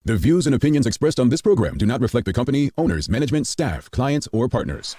The views and opinions expressed on this program do not reflect the company, owners, management, staff, clients, or partners.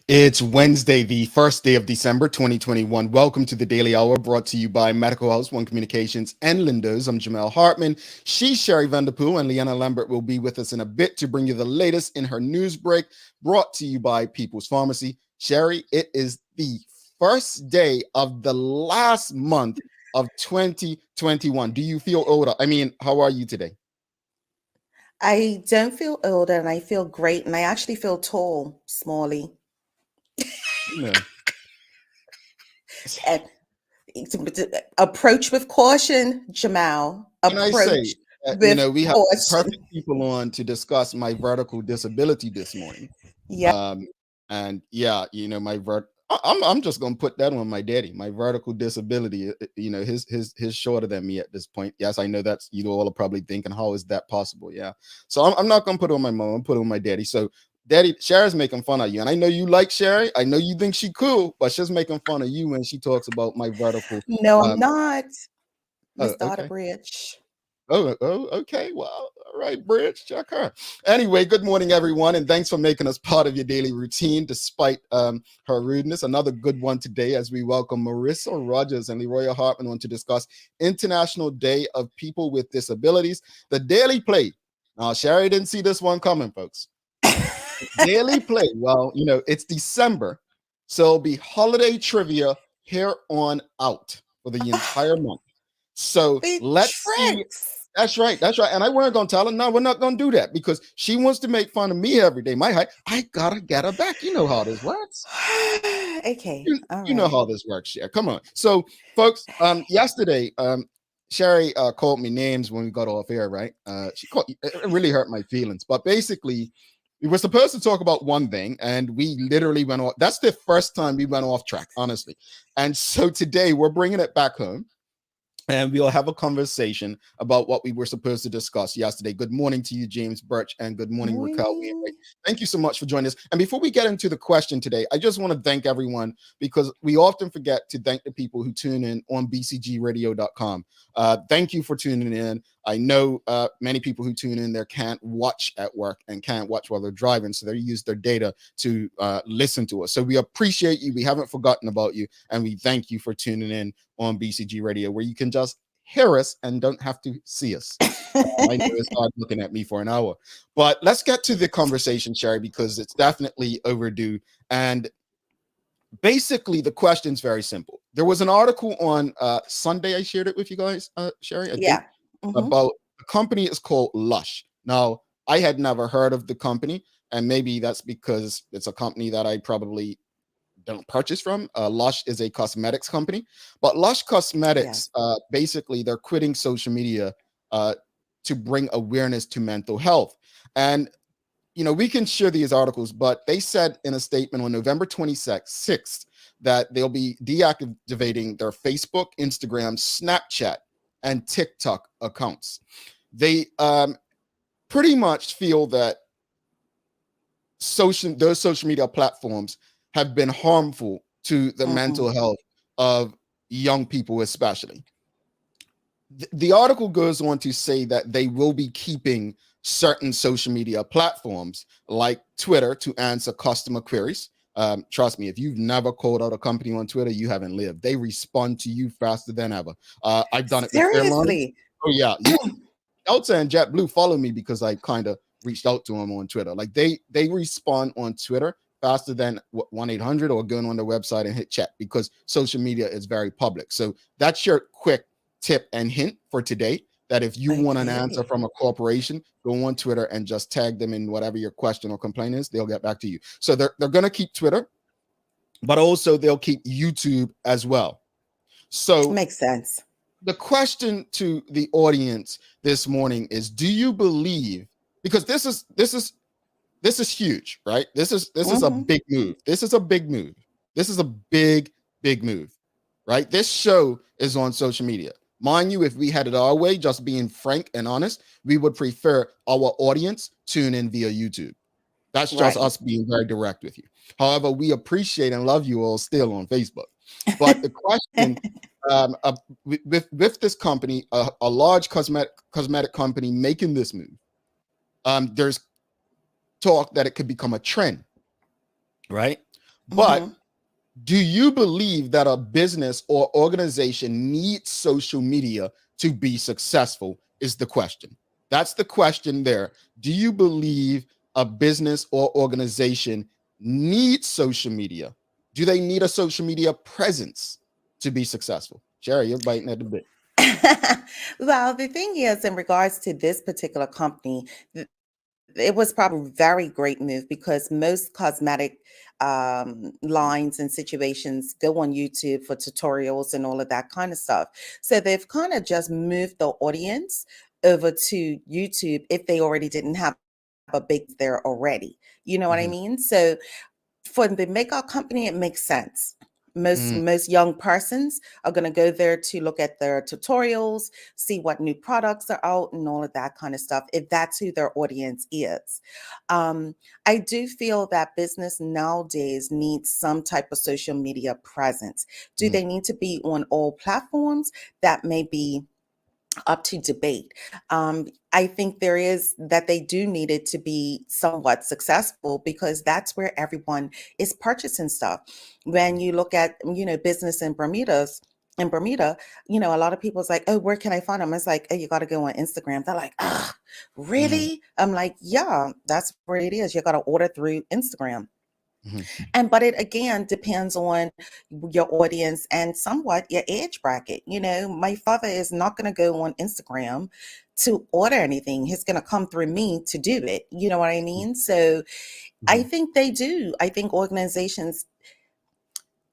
It's Wednesday, the first day of December, 2021. Welcome to the Daily Hour, brought to you by Medical House, One Communications, and Lindos. I'm Jamel Hardtman. She's Sherry Vanderpool, and Leanna Lambert will be with us in a bit to bring you the latest in her news break, brought to you by People's Pharmacy. Sherry, it is the first day of the last month of 2021. Do you feel older? I mean, how are you today? I don't feel older, and I feel great, and I actually feel tall, Smalley. No. And approach with caution, Jamal. Can I say, we have caution. perfect people on to discuss my vertical disability this morning. Yeah. And yeah, I'm just gonna put that on my daddy. My vertical disability, his shorter than me at this point. Yes, I know that's, you all are probably thinking, how is that possible? Yeah. So I'm not gonna put it on my mom, I'm put it on my daddy. So Daddy, Sherry's making fun of you, and I know you like Sherry. I know you think she cool, but she's making fun of you when she talks about my vertical. No, I'm not. Mr. Okay. Bridge. Oh, okay. Well, all right, Bridge, check her. Anyway, good morning, everyone, and thanks for making us part of your daily routine, despite her rudeness. Another good one today as we welcome Morrisa Rogers and LeRoya Hardtman on to discuss International Day of People with Disabilities, the Daily Play. Now, Sherry didn't see this one coming, folks. Daily Play. Well, it's December, so it'll be holiday trivia here on out for the entire month. So let's see. That's right. And I weren't gonna tell her, no, we're not gonna do that, because she wants to make fun of me every day. My height, I gotta get her back. You know how this works. Okay. You know how this works, yeah. Come on. So, folks, yesterday, Sherry called me names when we got off air, right? It really hurt my feelings. But basically, we were supposed to talk about one thing, and we literally went off. That's the first time we went off track, honestly. And so today we're bringing it back home, and we'll have a conversation about what we were supposed to discuss yesterday. Good morning to you, James Birch, and good morning, Raquel. Thank you so much for joining us. And before we get into the question today, I just want to thank everyone, because we often forget to thank the people who tune in on bcgradio.com. Thank you for tuning in. I know many people who tune in there can't watch at work and can't watch while they're driving, so they use their data to listen to us. So we appreciate you. We haven't forgotten about you, and we thank you for tuning in on BCG Radio, where you can just hear us and don't have to see us. I know it's hard looking at me for an hour, but let's get to the conversation, Sherry, because it's definitely overdue. And basically, the question's very simple. There was an article on Sunday. I shared it with you guys, Sherry. About the company is called Lush. Now, I had never heard of the company, and maybe that's because it's a company that I probably don't purchase from. Lush is a cosmetics company, but Lush Cosmetics, basically, they're quitting social media to bring awareness to mental health. And we can share these articles, but they said in a statement on November 26th that they'll be deactivating their Facebook, Instagram, Snapchat, and TikTok accounts. They pretty much feel that those social media platforms have been harmful to the mental health of young people, especially. The article goes on to say that they will be keeping certain social media platforms like Twitter to answer customer queries. Trust me, if you've never called out a company on Twitter, you haven't lived. They respond to you faster than ever. I've done it with airlines. Seriously? Oh yeah. Delta and JetBlue follow me because I kind of reached out to them on Twitter. Like they respond on Twitter faster than 1-800 or going on their website and hit chat, because social media is very public. So that's your quick tip and hint for today, that if you want an answer Okay. from a corporation, go on Twitter and just tag them in whatever your question or complaint is. They'll get back to you. So they're going to keep Twitter, but also they'll keep YouTube as well. So Makes sense. the question to the audience this morning is, do you believe, because this is huge, right? This is a big move. This is a big move. This is a big move, right? This show is on social media. Mind you, if we had it our way, just being frank and honest, we would prefer our audience tune in via YouTube. That's just us being very direct with you. However, we appreciate and love you all still on Facebook. But the question with this company, a large cosmetic company making this move, there's talk that it could become a trend, right? But do you believe that a business or organization needs social media to be successful is the question. That's the question there. Do you believe a business or organization needs social media? Do they need a social media presence to be successful? Sherry, you're biting at the bit. Well, the thing is, in regards to this particular company, it was probably a very great move, because most cosmetic lines and situations go on YouTube for tutorials and all of that kind of stuff. So they've kind of just moved the audience over to YouTube if they already didn't have a big there already. You know what I mean? So for the makeup company, it makes sense. Most young persons are going to go there to look at their tutorials, see what new products are out and all of that kind of stuff, if that's who their audience is. I do feel that business nowadays needs some type of social media presence. Do they need to be on all platforms? That may be up to debate. I think they do need it to be somewhat successful, because that's where everyone is purchasing stuff. When you look at, business in Bermuda, a lot of people's like, oh, where can I find them? It's like, oh, you got to go on Instagram. They're like, ah, really? I'm like, yeah, that's where it is. You got to order through Instagram. But it again depends on your audience and somewhat your age bracket. My father is not going to go on Instagram to order anything. He's going to come through me to do it. You know what I mean? So I think they do. I think organizations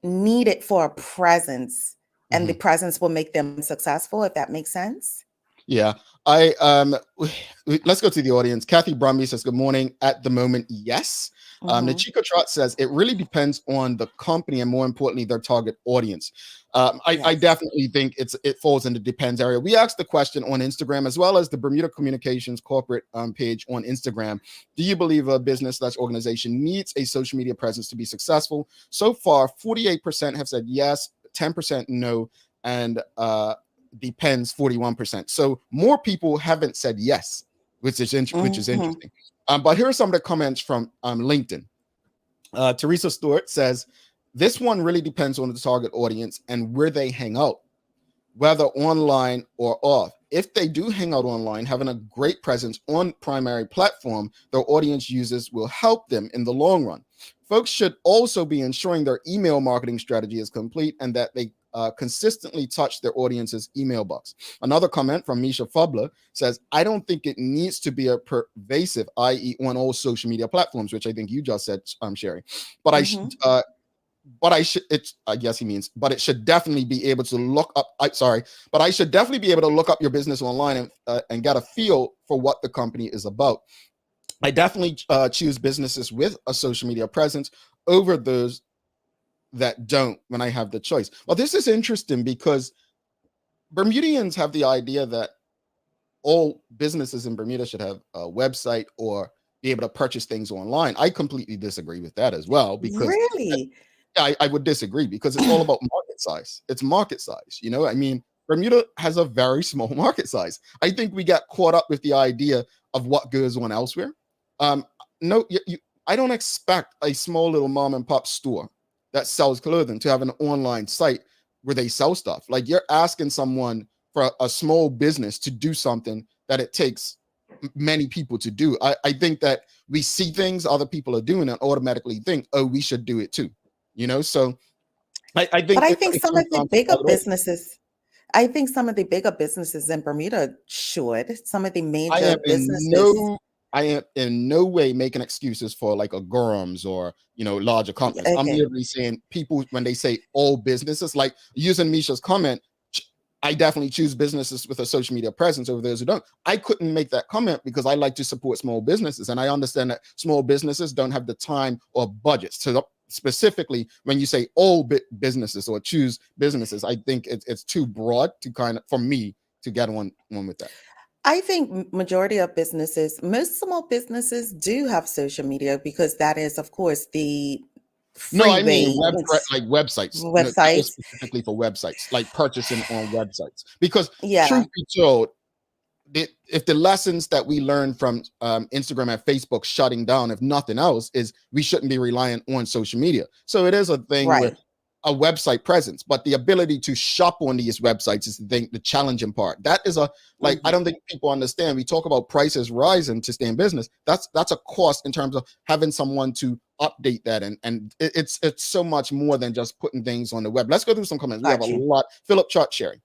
need it for a presence, and the presence will make them successful, if that makes sense. Yeah. Let's go to the audience. Kathy Brumby says, good morning. At the moment, yes. The Chico Trot says it really depends on the company and, more importantly, their target audience. I definitely think it falls in the depends area. We asked the question on Instagram, as well as the Bermuda Communications corporate page on Instagram. Do you believe a business/organization needs a social media presence to be successful? So far, 48% have said yes, 10% no, and depends 41%. So more people haven't said yes, which is interesting. But here are some of the comments from LinkedIn. Teresa Stewart says, this one really depends on the target audience and where they hang out, whether online or off. If they do hang out online, having a great presence on primary platform their audience uses will help them in the long run. Folks should also be ensuring their email marketing strategy is complete and that they consistently touch their audience's email box. Another comment from Misha Fubler says, I don't think it needs to be a pervasive, i.e. on all social media platforms, which I think you just said, Sherry. But I guess he means, but it should definitely be able to look up, but I should definitely be able to look up your business online and get a feel for what the company is about. I definitely choose businesses with a social media presence over those that don't when I have the choice. Well, this is interesting because Bermudians have the idea that all businesses in Bermuda should have a website or be able to purchase things online. I completely disagree with that as well, because really, I would disagree, because it's all about market size. It's market size. I mean, Bermuda has a very small market size. I think we got caught up with the idea of what goes on elsewhere. No, I don't expect a small little mom and pop store that sells clothing to have an online site where they sell stuff. Like, you're asking someone for a small business to do something that it takes many people to do. I think that we see things other people are doing and automatically think, oh, we should do it too. So I But think I it, think it some comes of the down to bigger that all. businesses, I think some of the bigger businesses in Bermuda should. Some of the I major am in businesses. no I am in no way making excuses for like a Gorham's or larger companies. I'm Okay. literally saying people when they say all businesses, like using Misha's comment, I definitely choose businesses with a social media presence over those who don't. I couldn't make that comment because I like to support small businesses, and I understand that small businesses don't have the time or budgets to specifically when you say all businesses or choose businesses. I think it's too broad to kind of for me to get one with that. I think majority of businesses, most small businesses do have social media because that is, of course, the No, I mean freeway like websites. That was websites. specifically for websites, like purchasing on websites. Because Yeah, truth be told, if the lessons that we learned from Instagram and Facebook shutting down, if nothing else, is we shouldn't be reliant on social media. So it is a thing where right. a website presence, but the ability to shop on these websites is the challenging part. That is I Mhm. don't think people understand. We talk about prices rising to stay in business. That's a cost in terms of having someone to update that, and it's so much more than just putting things on the web. Let's go through some comments. We have a Got you. lot. Philip Chart sharing.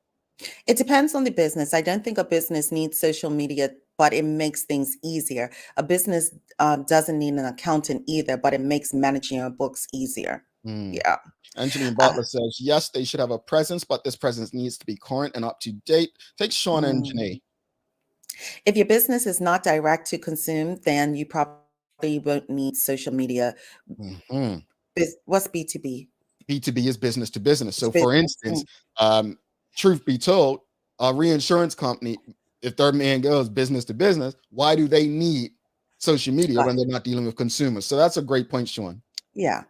It depends on the business. I don't think a business needs social media, but it makes things easier. A business doesn't need an accountant either, but it makes managing your books easier. Yeah. Angeline Uh, Butler says, yes, they should have a presence, but this presence needs to be current and up to date. Take Sean and mm. Janae. If your business is not direct to consume, then you probably won't need social media. Mhm. What's B2B? B2B is business to business. It's So, for business. instance, truth be told, a reinsurance company, if their man goes business to business, why do they need social media Got when they're not dealing with consumers? So that's a great point, Sean. Yeah.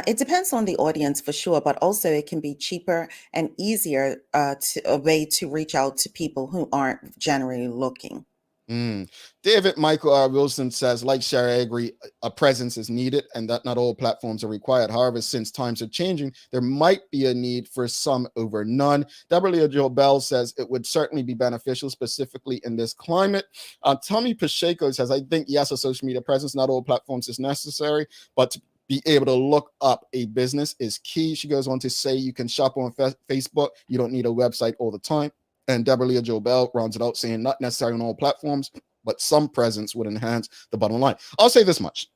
It depends on the audience for sure, but also it can be cheaper and easier a way to reach out to people who aren't generally looking. David Michael R. Wilson says, like Sherry, I agree, a presence is needed and that not all platforms are required. However, since times are changing, there might be a need for some over none. W. Joe Bell says it would certainly be beneficial, specifically in this climate. Tommy Pacheco says, I think, yes, a social media presence, not all platforms is necessary, but to be able to look up a business is key. She goes on to say you can shop on Facebook. You don't need a website all the time. And Deborah Joe Bell rounds it out saying not necessarily on all platforms, but some presence would enhance the bottom line. I'll say this much.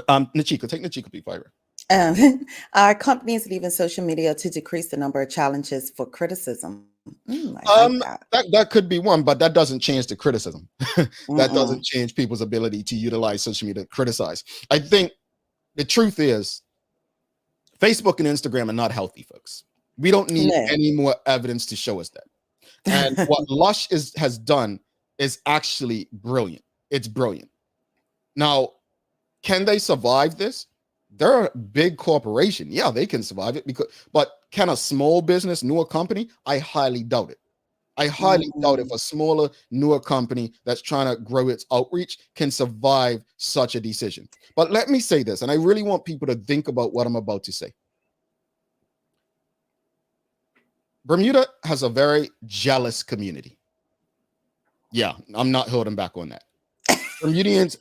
Nachiko, take Nachiko before Are companies leaving social media to decrease the number of challenges for criticism? I like that. That could be one, but that doesn't change the criticism. That Mm-mm. doesn't change people's ability to utilize social media to criticize. I think the truth is Facebook and Instagram are not healthy, folks. We don't need No. any more evidence to show us that. And what Lush has done is actually brilliant. It's brilliant. Now, can they survive this? They're a big corporation. Yeah, they can survive it but can a small business, newer company? I highly doubt it. I highly doubt if a smaller, newer company that's trying to grow its outreach can survive such a decision. But let me say this, and I really want people to think about what I'm about to say. Bermuda has a very jealous community. Yeah, I'm not holding back on that. Bermudians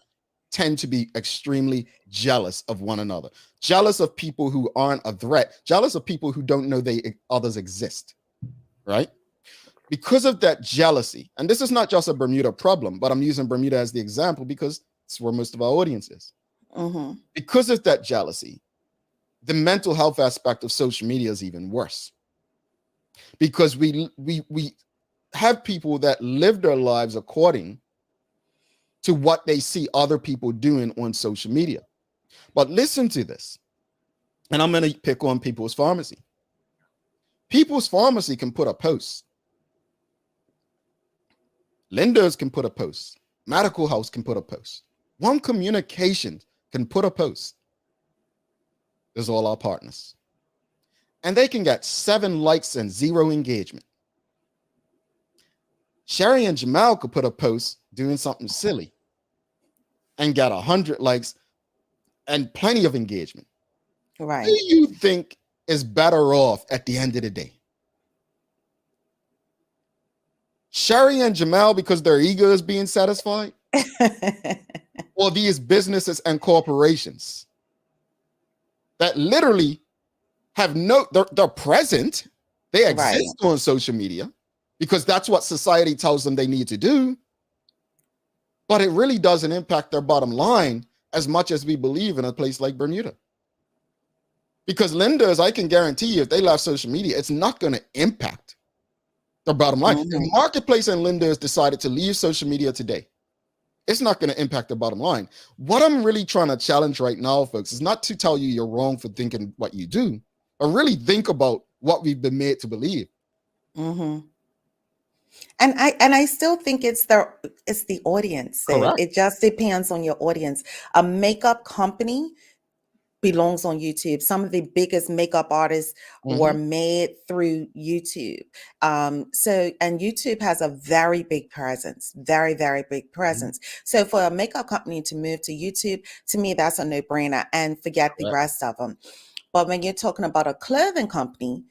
tend to be extremely jealous of one another, jealous of people who aren't a threat, jealous of people who don't know others exist, right? Because of that jealousy, and this is not just a Bermuda problem, but I'm using Bermuda as the example because it's where most of our audience is. Mm-hmm. Because of that jealousy, the mental health aspect of social media is even worse. Because we have people that live their lives according to what they see other people doing on social media. But listen to this, and I'm going to pick on People's Pharmacy. People's Pharmacy can put a post. Lenders can put a post. Medical House can put a post. One Communication can put a post. There's all our partners. And they can get 7 likes and 0 engagement. Sherry and Jamal could put a post doing something silly and got 100 likes and plenty of engagement. Right. Who do you think is better off at the end of the day? Sherry and Jamal because their ego is being satisfied, or these businesses and corporations that literally have they're present, they Right. exist on social media because that's what society tells them they need to do, but it really doesn't impact their bottom line as much as we believe in a place like Bermuda. Because lenders, I can guarantee you, if they left social media, it's not going to impact their bottom line. If marketplace and lenders decided to leave social media today, it's not going to impact their bottom line. What I'm really trying to challenge right now, folks, is not to tell you you're wrong for thinking what you do, but really think about what we've been made to believe. And I still think it's the audience. So Correct. it just depends on your audience. A makeup company belongs on YouTube. Some of the biggest makeup artists were made through YouTube. And YouTube has a very big presence, very, very big presence. So for a makeup company to move to YouTube, to me, that's a no-brainer, and forget the rest of them. But when you're talking about a clothing company,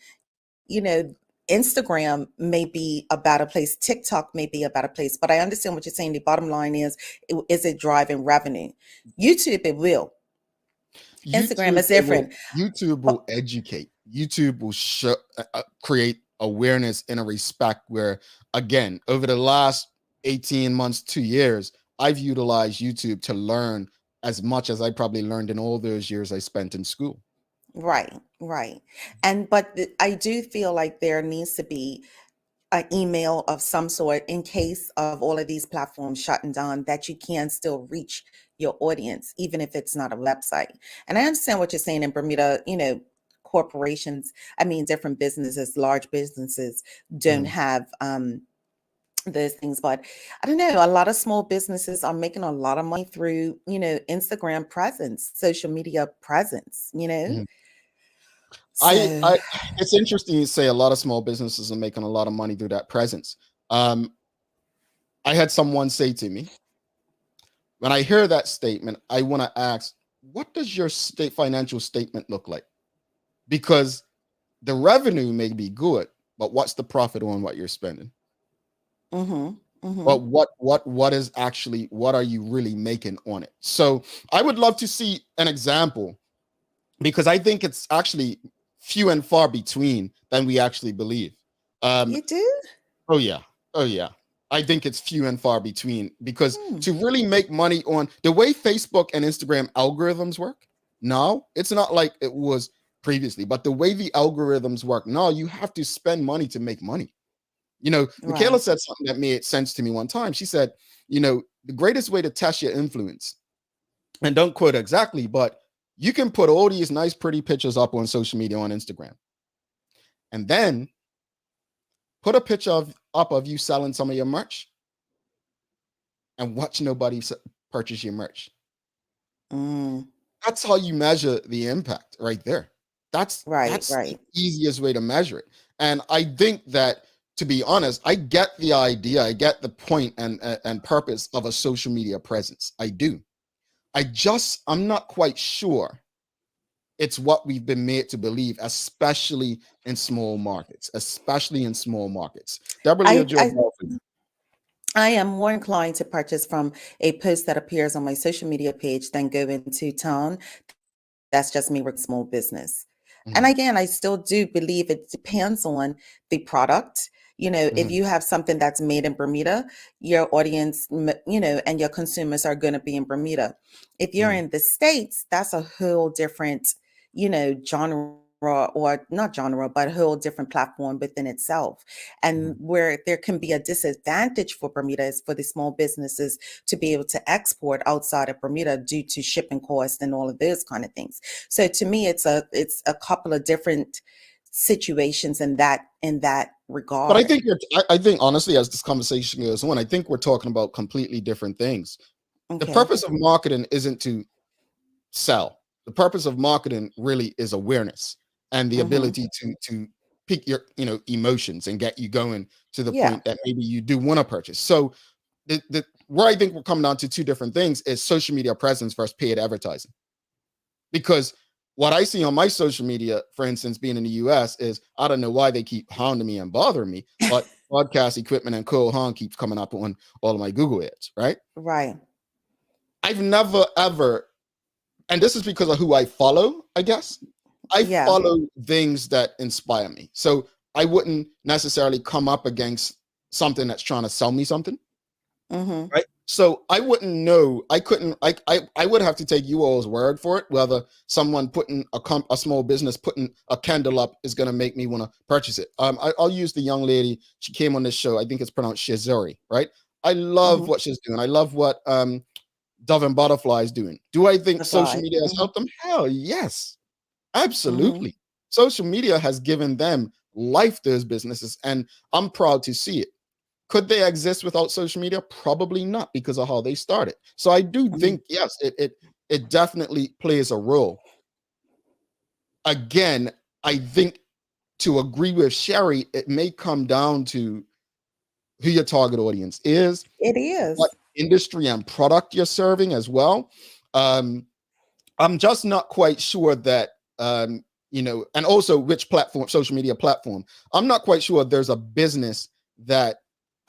Instagram may be a better place. TikTok may be a better place. But I understand what you're saying. The bottom line is it driving revenue? YouTube, it will. Instagram is different. YouTube will educate. YouTube will create awareness in a respect where, again, over the last 18 months, 2 years, I've utilized YouTube to learn as much as I probably learned in all those years I spent in school. Right. But I do feel like there needs to be an email of some sort in case of all of these platforms shutting down, that you can still reach your audience, even if it's not a website. And I understand what you're saying in Bermuda, corporations, different businesses, large businesses don't have those things. But I don't know, a lot of small businesses are making a lot of money through, Instagram presence, social media presence, So, it's interesting you say a lot of small businesses are making a lot of money through that presence. I had someone say to me, when I hear that statement, I want to ask, what does your financial statement look like? Because the revenue may be good, but what's the profit on what you're spending? But what is actually, what are you really making on it? So I would love to see an example, because I think it's actually few and far between than we actually believe. you do? Oh yeah. I think it's few and far between, because to really make money on the way Facebook and Instagram algorithms work now, it's not like it was previously, but the way the algorithms work now, you have to spend money to make money. Michaela said something that made sense to me one time. She said, the greatest way to test your influence, and don't quote exactly, but you can put all these nice, pretty pictures up on social media, on Instagram, and then put a picture up of you selling some of your merch, and watch nobody purchase your merch. That's how you measure the impact right there. That's the easiest way to measure it. And I think that, to be honest, I get the idea, I get the point and purpose of a social media presence. I do. I'm not quite sure it's what we've been made to believe, especially in small markets. Deborah, I am more inclined to purchase from a post that appears on my social media page than go into town. That's just me with small business. And again, I still do believe it depends on the product. If you have something that's made in Bermuda, your audience, and your consumers are going to be in Bermuda. If you're in the States, that's a whole different, genre, or not genre, but a whole different platform within itself. And where there can be a disadvantage for Bermuda is for the small businesses to be able to export outside of Bermuda due to shipping costs and all of those kind of things. So to me, it's a couple of different situations in that regard. But I think honestly, as this conversation goes on, I think we're talking about completely different things. The purpose of marketing isn't to sell. The purpose of marketing really is awareness and the ability to pique your emotions and get you going to the point that maybe you do want to purchase. So where I think we're coming down to two different things is social media presence versus paid advertising. Because what I see on my social media, for instance, being in the US, is I don't know why they keep hounding me and bothering me, but podcast equipment and Cole Haan keeps coming up on all of my Google ads, right? Right. I've never ever, and this is because of who I follow, I guess. I Yeah. follow things that inspire me. So I wouldn't necessarily come up against something that's trying to sell me something. Mm-hmm. Right. So I wouldn't know. I couldn't. I would have to take you all's word for it. Whether someone putting a small business putting a candle up is going to make me want to purchase it. I'll use the young lady. She came on this show. I think it's pronounced Shazuri. Right. I love Mm-hmm. what she's doing. I love what Dove and Butterfly is doing. Do I think The social fly. media has Mm-hmm. helped them? Hell yes, Mm-hmm. absolutely. Social media has given them life. Those businesses, and I'm proud to see it. Could they exist without social media? Probably not, because of how they started. So I do Mm-hmm. think, yes, it definitely plays a role. Again, I think, to agree with Sherry, it may come down to who your target audience is, It what is. industry and product you're serving as well. I'm just not quite sure that and also which platform, social media platform. I'm not quite sure there's a business that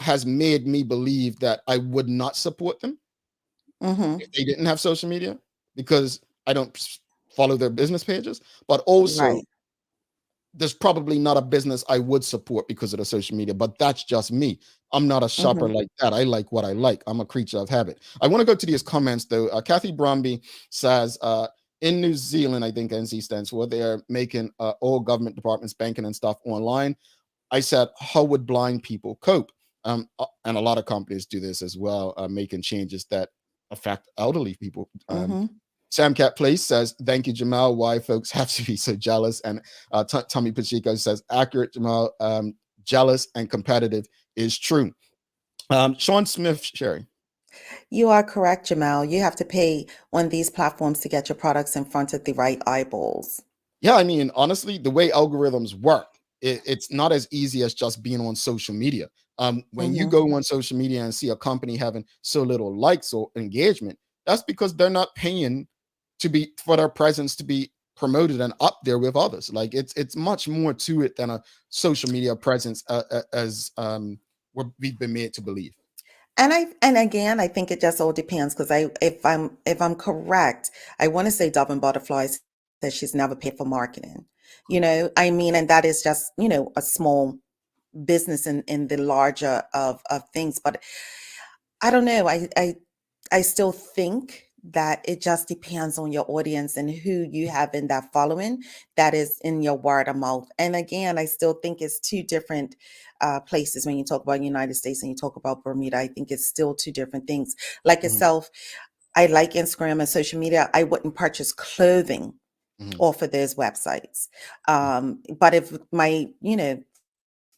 has made me believe that I would not support them Mm-hmm. if they didn't have social media, because I don't follow their business pages. But also, Right. there's probably not a business I would support because of the social media, but that's just me. I'm not a shopper Mm-hmm. like that. I like what I like. I'm a creature of habit. I want to go to these comments though. Kathy Bromby says, in New Zealand, I think NZ stands for, they're making all government departments, banking and stuff online. I said, how would blind people cope? And a lot of companies do this as well, making changes that affect elderly people. Mm-hmm. Sam Cat Place says, thank you, Jamal. Why folks have to be so jealous? And Tommy Pacheco says, accurate, Jamal. Jealous and competitive is true. Sean Smith, Sherry. You are correct, Jamal. You have to pay on these platforms to get your products in front of the right eyeballs. Yeah, I mean, honestly, the way algorithms work, it's not as easy as just being on social media. When you Mm-hmm. go on social media and see a company having so little likes or engagement, that's because they're not paying for their presence to be promoted and up there with others. Like it's much more to it than a social media presence, as we've been made to believe. And again, I think it just all depends, because if I'm correct, I want to say Dove and Butterflies says she's never paid for marketing. I mean, and that is just, a small business in the larger of things. But I don't know. I still think that it just depends on your audience and who you have in that following that is in your word of mouth. And again, I still think it's two different places. When you talk about United States and you talk about Bermuda, I think it's still two different things. Like Mhm, itself, I like Instagram and social media. I wouldn't purchase clothing mhm, off of those websites. But if my,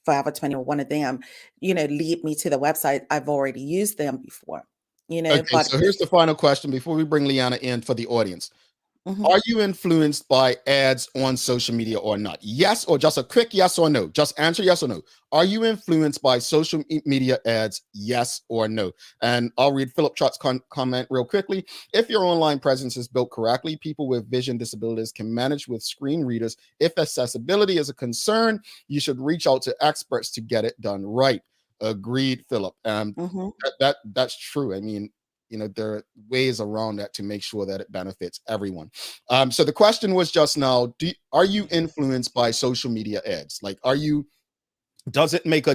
Forever 20 or one of them, lead me to the website, I've already used them before, Okay, but so here's the final question before we bring Liana in for the audience. mhm. Are you influenced by ads on social media or not? Yes, or just a quick yes or no. Just answer yes or no. Are you influenced by social media ads? Yes or no. And I'll read Philip Trott's comment real quickly. If your online presence is built correctly, people with vision disabilities can manage with screen readers. If accessibility is a concern, you should reach out to experts to get it done right. Agreed, Philip. Mhm. That's true. I mean, there are ways around that to make sure that it benefits everyone. So the question was just now, are you influenced by social media ads? Like, does it make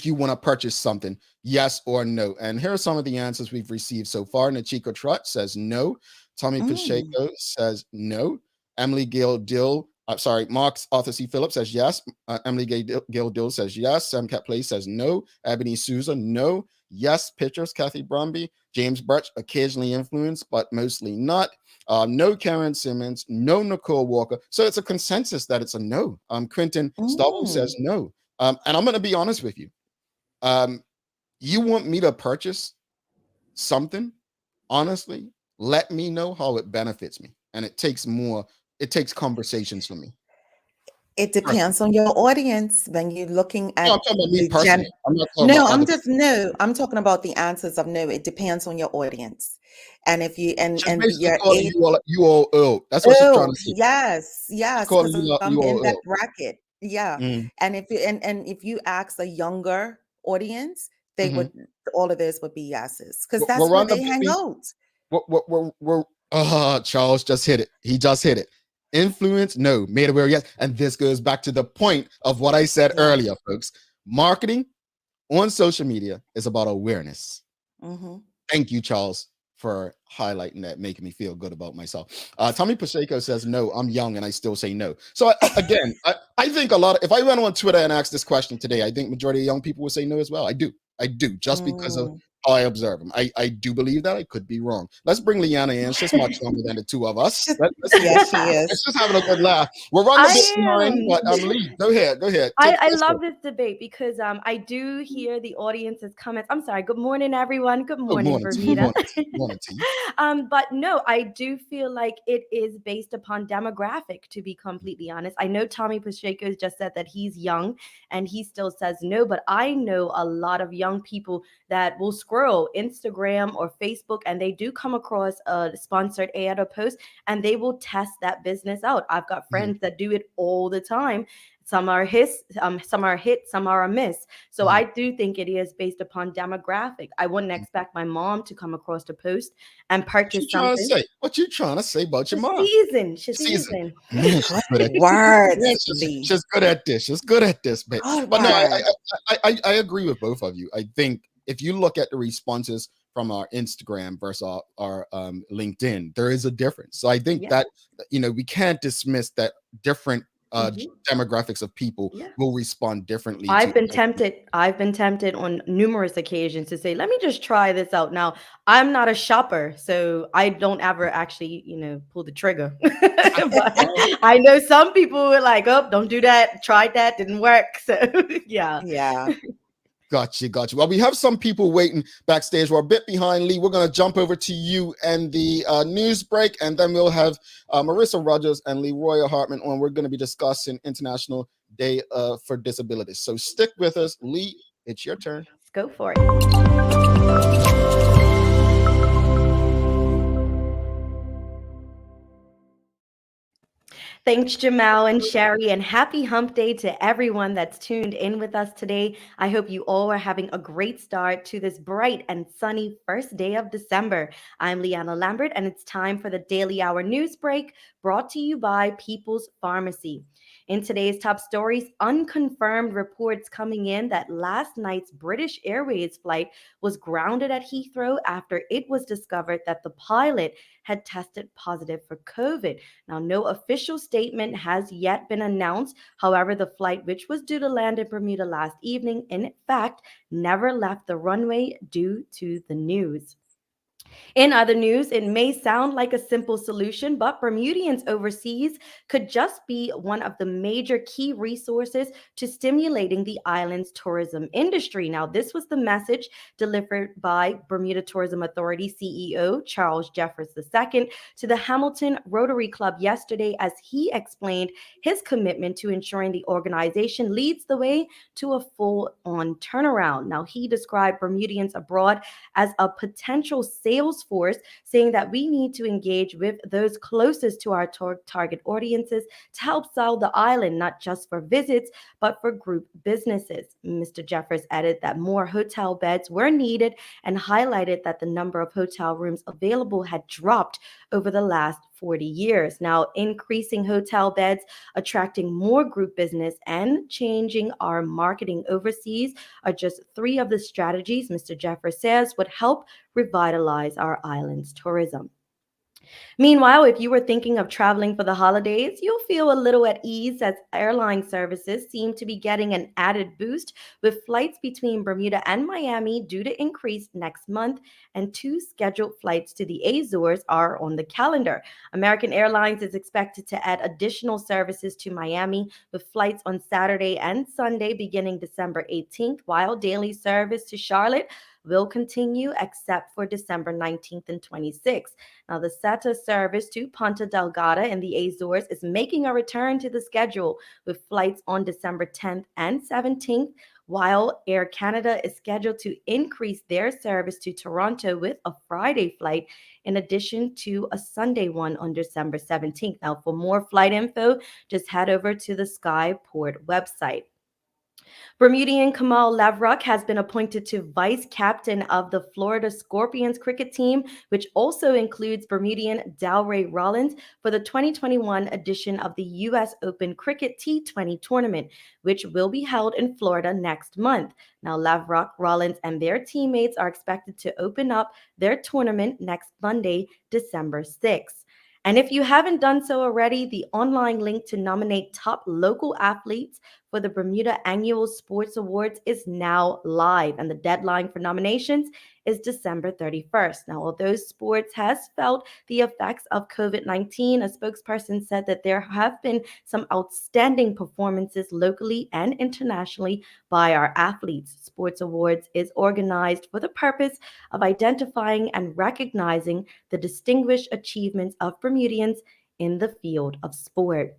you want to purchase something? Yes or no? And here are some of the answers we've received so far. Nachiko Trot says no. Tommy Mm. Pacheco says no. Emily Gail Dill, Mark's Arthur C. Phillips says yes. Emily Gail Dill says yes. Sam Cat Place says no. Ebony Souza, no. Yes, pictures, Kathy Brumby. James Birch, occasionally influenced, but mostly not. No Karen Simmons, no Nicole Walker. So it's a consensus that it's a no. Quentin Stubble Mm. says no. And I'm going to be honest with you. You want me to purchase something? Honestly, let me know how it benefits me. And it takes conversations for me. It Personally. depends on your audience when you're looking No, I'm at talking about me the personally. I'm not talking no, about other people. I'm talking about the answers of no. It depends on your audience. And if you She's and basically your calling age. you all ill. That's what she's trying Oh, to say. yes, She's yes, calling because you I'm you in all that ill. bracket. Yeah. Mm, And if you ask a younger audience, they mhm. would all of this would be yeses because We're that's where on the they hang baby. out. Charles just hit it. He just hit it. Influence, no. Made aware, yes. And this goes back to the point of what I said Yeah. earlier, folks. Marketing on social media is about awareness. Mm-hmm. Thank you, Charles, for highlighting that, making me feel good about myself. Tommy Pacheco says, no, I'm young and I still say no. So again, I think if I went on Twitter and asked this question today, I think majority of young people would say no as well. I do, just because of Mm. how I observe them. I do believe that. I could be wrong. Let's bring Leanna in. She's much younger than the two of us. Let's see. Yes, she is. Let's just having a good laugh. We're running a bit I behind, am. but Lee, go ahead. I Let's love go. this debate because I do hear the audience's comments. I'm sorry. Good morning, everyone. Good Oh, morning, morning to you. Bermuda. Morning to you. But no, I do feel like it is based upon demographic, to be completely honest. I know Tommy Pacheco just said that he's young and he still says no, but I know a lot of young people that will scroll Instagram or Facebook and they do come across a sponsored ad or post and they will test that business out. I've got friends that do it all the time. Some are some are hit, some are a miss. So I do think it is based upon demographic. I wouldn't expect my mom to come across the post and What you purchase trying to something. say? What you trying to say about your She's mom? seasoned. She's Season. seasoned. Man, she's good at Words, man, Lee. she's good at this. She's good at this, but Good no, word. I agree with both of you. I think if you look at the responses from our Instagram versus our LinkedIn, there is a difference. So I think Yeah. that we can't dismiss that different Mhm. demographics of people Yeah. will respond differently to I've been tempted on numerous occasions to say, let me just try this out. Now, I'm not a shopper, so I don't ever actually, pull the trigger. But I know some people were like, oh, don't do that. Tried that, didn't work. So, yeah. Yeah. Gotcha. Well, we have some people waiting backstage. We're a bit behind, Lee. We're going to jump over to you and the news break, and then we'll have Morrisa Rogers and LeRoya Hardtman on. We're going to be discussing International Day for Disabilities. So stick with us. Lee, it's your turn. Let's go for it. Thanks, Jamal and Sherry, and happy hump day to everyone that's tuned in with us today. I hope you all are having a great start to this bright and sunny first day of December. I'm Leanna Lambert, and it's time for the Daily Hour News Break brought to you by People's Pharmacy. In today's top stories, unconfirmed reports coming in that last night's British Airways flight was grounded at Heathrow after it was discovered that the pilot had tested positive for COVID. Now, no official statement has yet been announced. However, the flight, which was due to land in Bermuda last evening, in fact, never left the runway due to the news. In other news, it may sound like a simple solution, but Bermudians overseas could just be one of the major key resources to stimulating the island's tourism industry. Now, this was the message delivered by Bermuda Tourism Authority CEO Charles Jeffers II to the Hamilton Rotary Club yesterday as he explained his commitment to ensuring the organization leads the way to a full-on turnaround. Now, he described Bermudians abroad as a potential sales force, saying that we need to engage with those closest to our target audiences to help sell the island, not just for visits, but for group businesses. Mr. Jeffers added that more hotel beds were needed and highlighted that the number of hotel rooms available had dropped over the last 40 years. Now, increasing hotel beds, attracting more group business, and changing our marketing overseas are just three of the strategies Mr. Jeffers says would help revitalize our island's tourism. Meanwhile, if you were thinking of traveling for the holidays, you'll feel a little at ease as airline services seem to be getting an added boost with flights between Bermuda and Miami due to increase next month, and 2 scheduled flights to the Azores are on the calendar. American Airlines is expected to add additional services to Miami with flights on Saturday and Sunday beginning December 18th, while daily service to Charlotte will continue except for December 19th and 26th. Now, the SETA service to Ponta Delgada in the Azores is making a return to the schedule with flights on December 10th and 17th, while Air Canada is scheduled to increase their service to Toronto with a Friday flight in addition to a Sunday one on December 17th. Now, for more flight info, just head over to the Skyport website. Bermudian Kamal Lavruck has been appointed to vice captain of the Florida Scorpions cricket team, which also includes Bermudian Delray Rollins for the 2021 edition of the U.S. Open Cricket T20 tournament, which will be held in Florida next month. Now, Lavruck, Rollins, and their teammates are expected to open up their tournament next Monday, December 6th. And if you haven't done so already, the online link to nominate top local athletes for the Bermuda Annual Sports Awards is now live, and the deadline for nominations is December 31st. Now, although sports has felt the effects of COVID-19, a spokesperson said that there have been some outstanding performances locally and internationally by our athletes. Sports Awards is organized for the purpose of identifying and recognizing the distinguished achievements of Bermudians in the field of sport.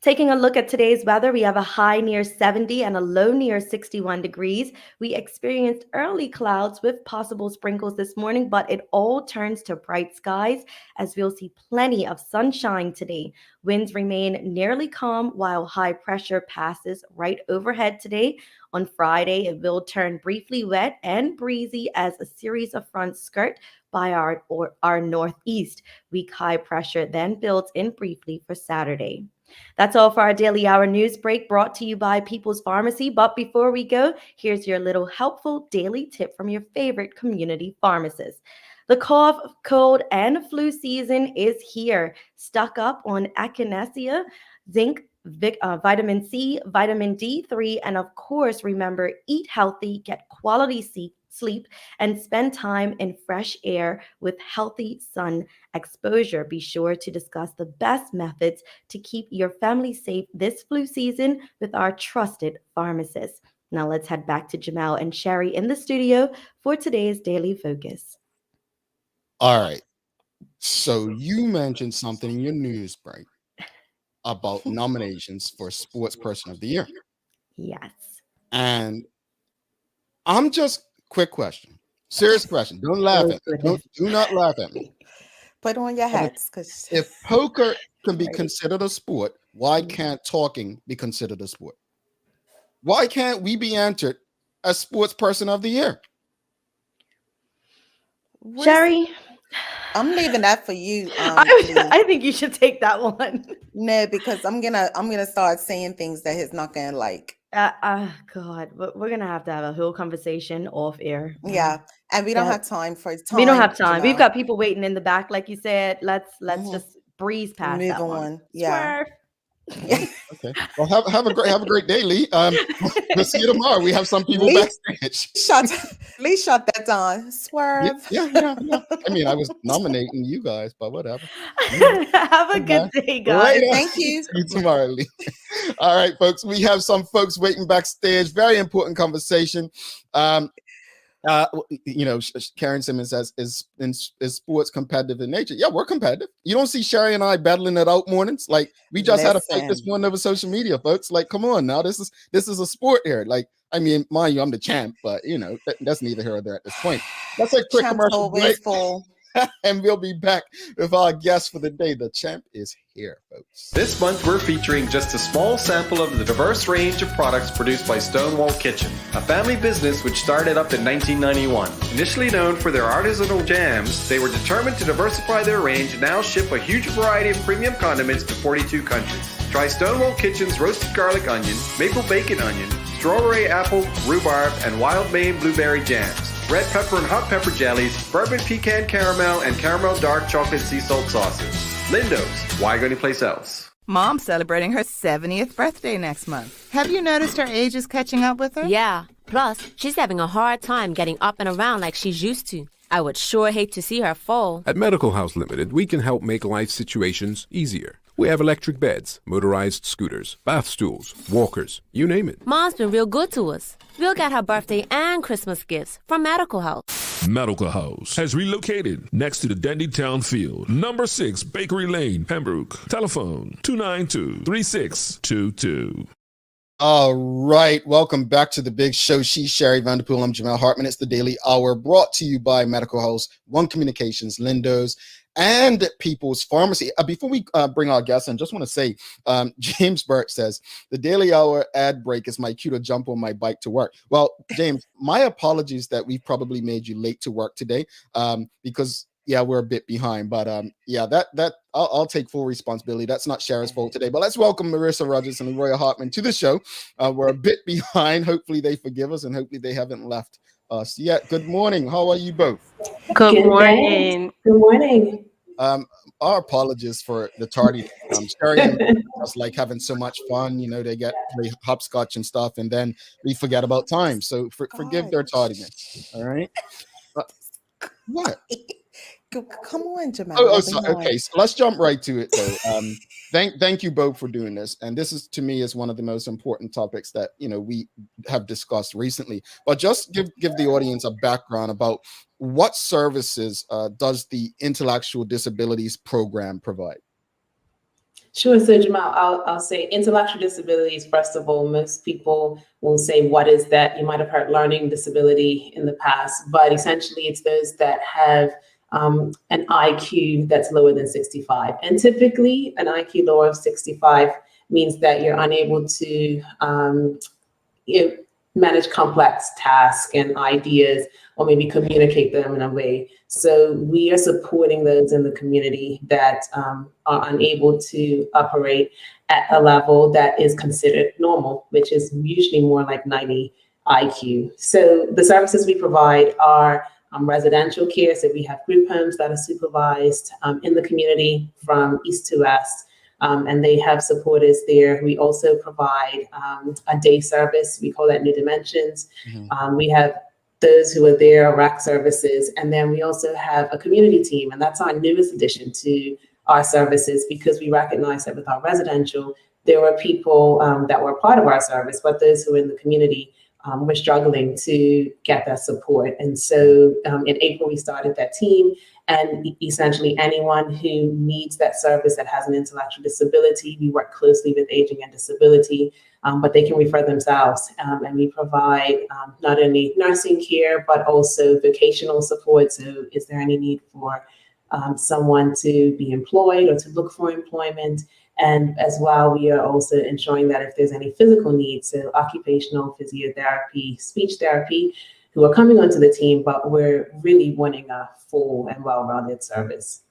Taking a look at today's weather, we have a high near 70 and a low near 61 degrees. We experienced early clouds with possible sprinkles this morning, but it all turns to bright skies as we'll see plenty of sunshine today. Winds remain nearly calm while high pressure passes right overhead today. On Friday, it will turn briefly wet and breezy as a series of fronts skirt by our northeast. Weak high pressure then builds in briefly for Saturday. That's all for our daily hour news break brought to you by People's Pharmacy. But before we go, here's your little helpful daily tip from your favorite community pharmacist. The cough, cold, and flu season is here. Stock up on echinacea, zinc, vitamin C, vitamin D3, and of course, remember, eat healthy, get quality sleep, and spend time in fresh air with healthy sun exposure. Be sure to discuss the best methods to keep your family safe this flu season with our trusted pharmacist. Now let's head back to Jamal and Sherry in the studio for today's Daily Focus. All right. So you mentioned something in your news break about nominations for Sports Person of the Year. Yes. And I'm just, quick question, serious question. Don't laugh at me. Do not laugh at me. Put on your hats. Because If poker can be considered a sport, why can't talking be considered a sport? Why can't we be entered as Sports Person of the Year? Sherry, I'm leaving that for you. I think you should take that one. No, because I'm gonna start saying things that he's not gonna like. God, we're gonna have to have a whole conversation off air. Yeah, and we don't have time for time. We don't have time. We've Jamal. got people waiting in the back, like you said. Let's just breeze past Move that on. one. Yeah. Swerve. Okay. Well, have a great day, Lee. We'll see you tomorrow. We have some people Lee, backstage. Lee, shut that down. Swerve. Yeah. I mean, I was nominating you guys, but whatever. Have a good day, guys. Later. Thank you. See you tomorrow, Lee. All right, folks. We have some folks waiting backstage. Very important conversation. Karen Simmons says, is sports competitive in nature? Yeah, we're competitive. You don't see Sherry and I battling it out mornings. Like, we just had a fight this morning over social media, folks. Like, come on now. This is a sport here. Like, I mean, mind you, I'm the champ, but that's neither here nor there at this point. That's a quick commercial break. And we'll be back with our guest for the day. The champ is here, folks. This month, we're featuring just a small sample of the diverse range of products produced by Stonewall Kitchen, a family business which started up in 1991. Initially known for their artisanal jams, they were determined to diversify their range and now ship a huge variety of premium condiments to 42 countries. Try Stonewall Kitchen's roasted garlic onion, maple bacon onion, strawberry apple, rhubarb, and wild Maine blueberry jams, red pepper and hot pepper jellies, bourbon pecan caramel, and caramel dark chocolate sea salt sauces. Lindo's, why go anyplace else? Mom's celebrating her 70th birthday next month. Have you noticed her age is catching up with her? Yeah. Plus, she's having a hard time getting up and around like she's used to. I would sure hate to see her fall. At Medical House Limited, we can help make life situations easier. We have electric beds, motorized scooters, bath stools, walkers, you name it. Mom's been real good to us. We'll get her birthday and Christmas gifts from Medical House. Medical House has relocated next to the Dendytown Field, number 6 Bakery Lane, Pembroke. Telephone 292-3622. All right, welcome back to the big show. She's Sherry Vanderpool. I'm Jamal Hardtman. It's the Daily Hour, brought to you by Medical House, One Communications, Lindos, and People's Pharmacy. Before we bring our guests in, just want to say, James Burt says, the Daily Hour ad break is my cue to jump on my bike to work. Well, James, my apologies that we probably made you late to work today, because yeah, we're a bit behind, but yeah, that I'll take full responsibility. That's not Shara's fault today. But let's welcome Morrisa Rogers and LeRoya Hardtman to the show. We're a bit behind. Hopefully they forgive us, and hopefully they haven't left us yet. Good morning. How are you both? Good morning. Good morning. Our apologies for the tardy. Sherry and us like having so much fun. You know, they play hopscotch and stuff, and then we forget about time. So forgive their tardiness. All right. What? Come on, Jamal. Okay. So let's jump right to it, though. Thank you both for doing this, and this is, to me, is one of the most important topics that we have discussed recently. But just give the audience a background about what services does the Intellectual Disabilities Program provide. Sure. So Jamal, I'll say intellectual disabilities. First of all, most people will say, what is that? You might have heard learning disability in the past, but essentially it's those that have an IQ that's lower than 65. And typically an IQ lower of 65 means that you're unable to manage complex tasks and ideas, or maybe communicate them in a way. So we are supporting those in the community that are unable to operate at a level that is considered normal, which is usually more like 90 IQ. So the services we provide are residential care. So we have group homes that are supervised in the community from east to west. And they have supporters there. We also provide a day service. We call that New Dimensions. Mm-hmm. We have those who are there, RAC services. And then we also have a community team. And that's our newest addition to our services, because we recognize that with our residential, there were people that were part of our service, but those who are in the community were struggling to get that support. And so in April, we started that team. And essentially anyone who needs that service that has an intellectual disability, we work closely with Aging and Disability, but they can refer themselves. And we provide not only nursing care, but also vocational support. So is there any need for someone to be employed or to look for employment? And as well, we are also ensuring that if there's any physical needs, so occupational physiotherapy, speech therapy, who are coming onto the team, but we're really wanting a full and well-rounded service.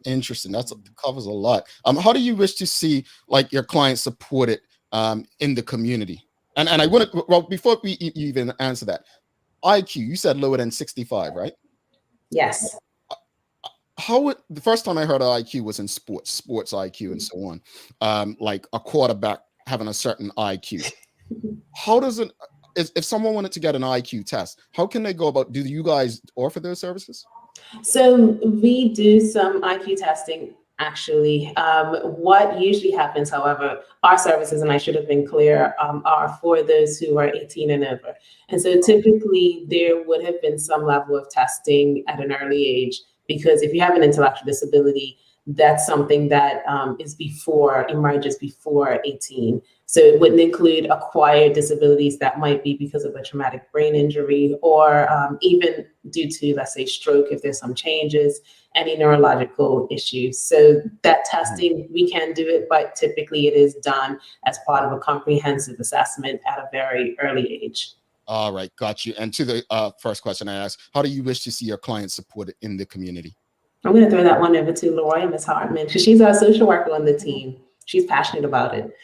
Interesting. That covers a lot. How do you wish to see your clients supported in the community? And I want to, well, before we even answer that, IQ, you said lower than 65, right? Yes. The first time I heard of IQ was in sports IQ and so on, like a quarterback having a certain IQ. How does it, if someone wanted to get an IQ test, how can they go about, do you guys offer those services? So we do some IQ testing, actually. What usually happens, however, our services, and I should have been clear, are for those who are 18 and over. And so typically there would have been some level of testing at an early age, because if you have an intellectual disability, that's something that emerges before 18. So it wouldn't include acquired disabilities that might be because of a traumatic brain injury, or even due to, let's say, stroke, if there's some changes, any neurological issues. So that testing, we can do it, but typically it is done as part of a comprehensive assessment at a very early age. All right, got you. And to the first question I asked, how do you wish to see your clients supported in the community? I'm going to throw that one over to LeRoya, Ms. Hardtman, because she's our social worker on the team. She's passionate about it.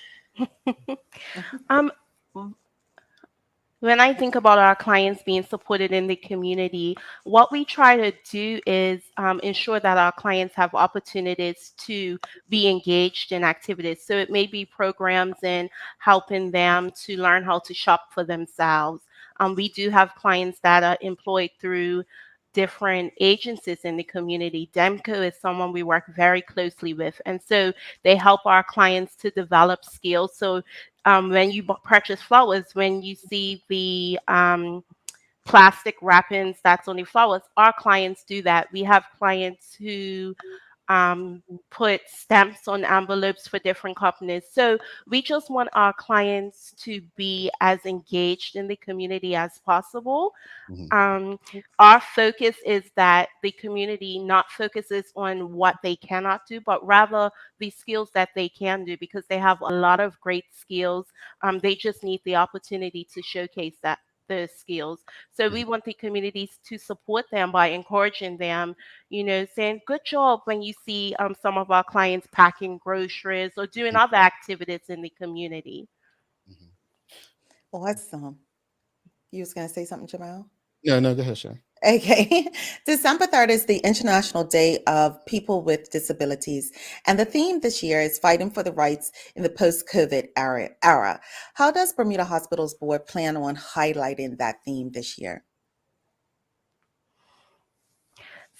When I think about our clients being supported in the community, what we try to do is ensure that our clients have opportunities to be engaged in activities. So it may be programs in helping them to learn how to shop for themselves. We do have clients that are employed through different agencies in the community. DEMCO is someone we work very closely with. And so they help our clients to develop skills. So when you purchase flowers, when you see the plastic wrappings that's on the flowers, our clients do that. We have clients who put stamps on envelopes for different companies. So we just want our clients to be as engaged in the community as possible. Our focus is that the community not focuses on what they cannot do, but rather the skills that they can do, because they have a lot of great skills. They just need the opportunity to showcase those skills. So we want the communities to support them by encouraging them, saying good job when you see some of our clients packing groceries or doing other activities in the community. Awesome. You was going to say something, Jamal? No, go ahead, Shay. Okay. December 3rd is the International Day of People with Disabilities. And the theme this year is fighting for the rights in the post-COVID era. How does Bermuda Hospitals Board plan on highlighting that theme this year?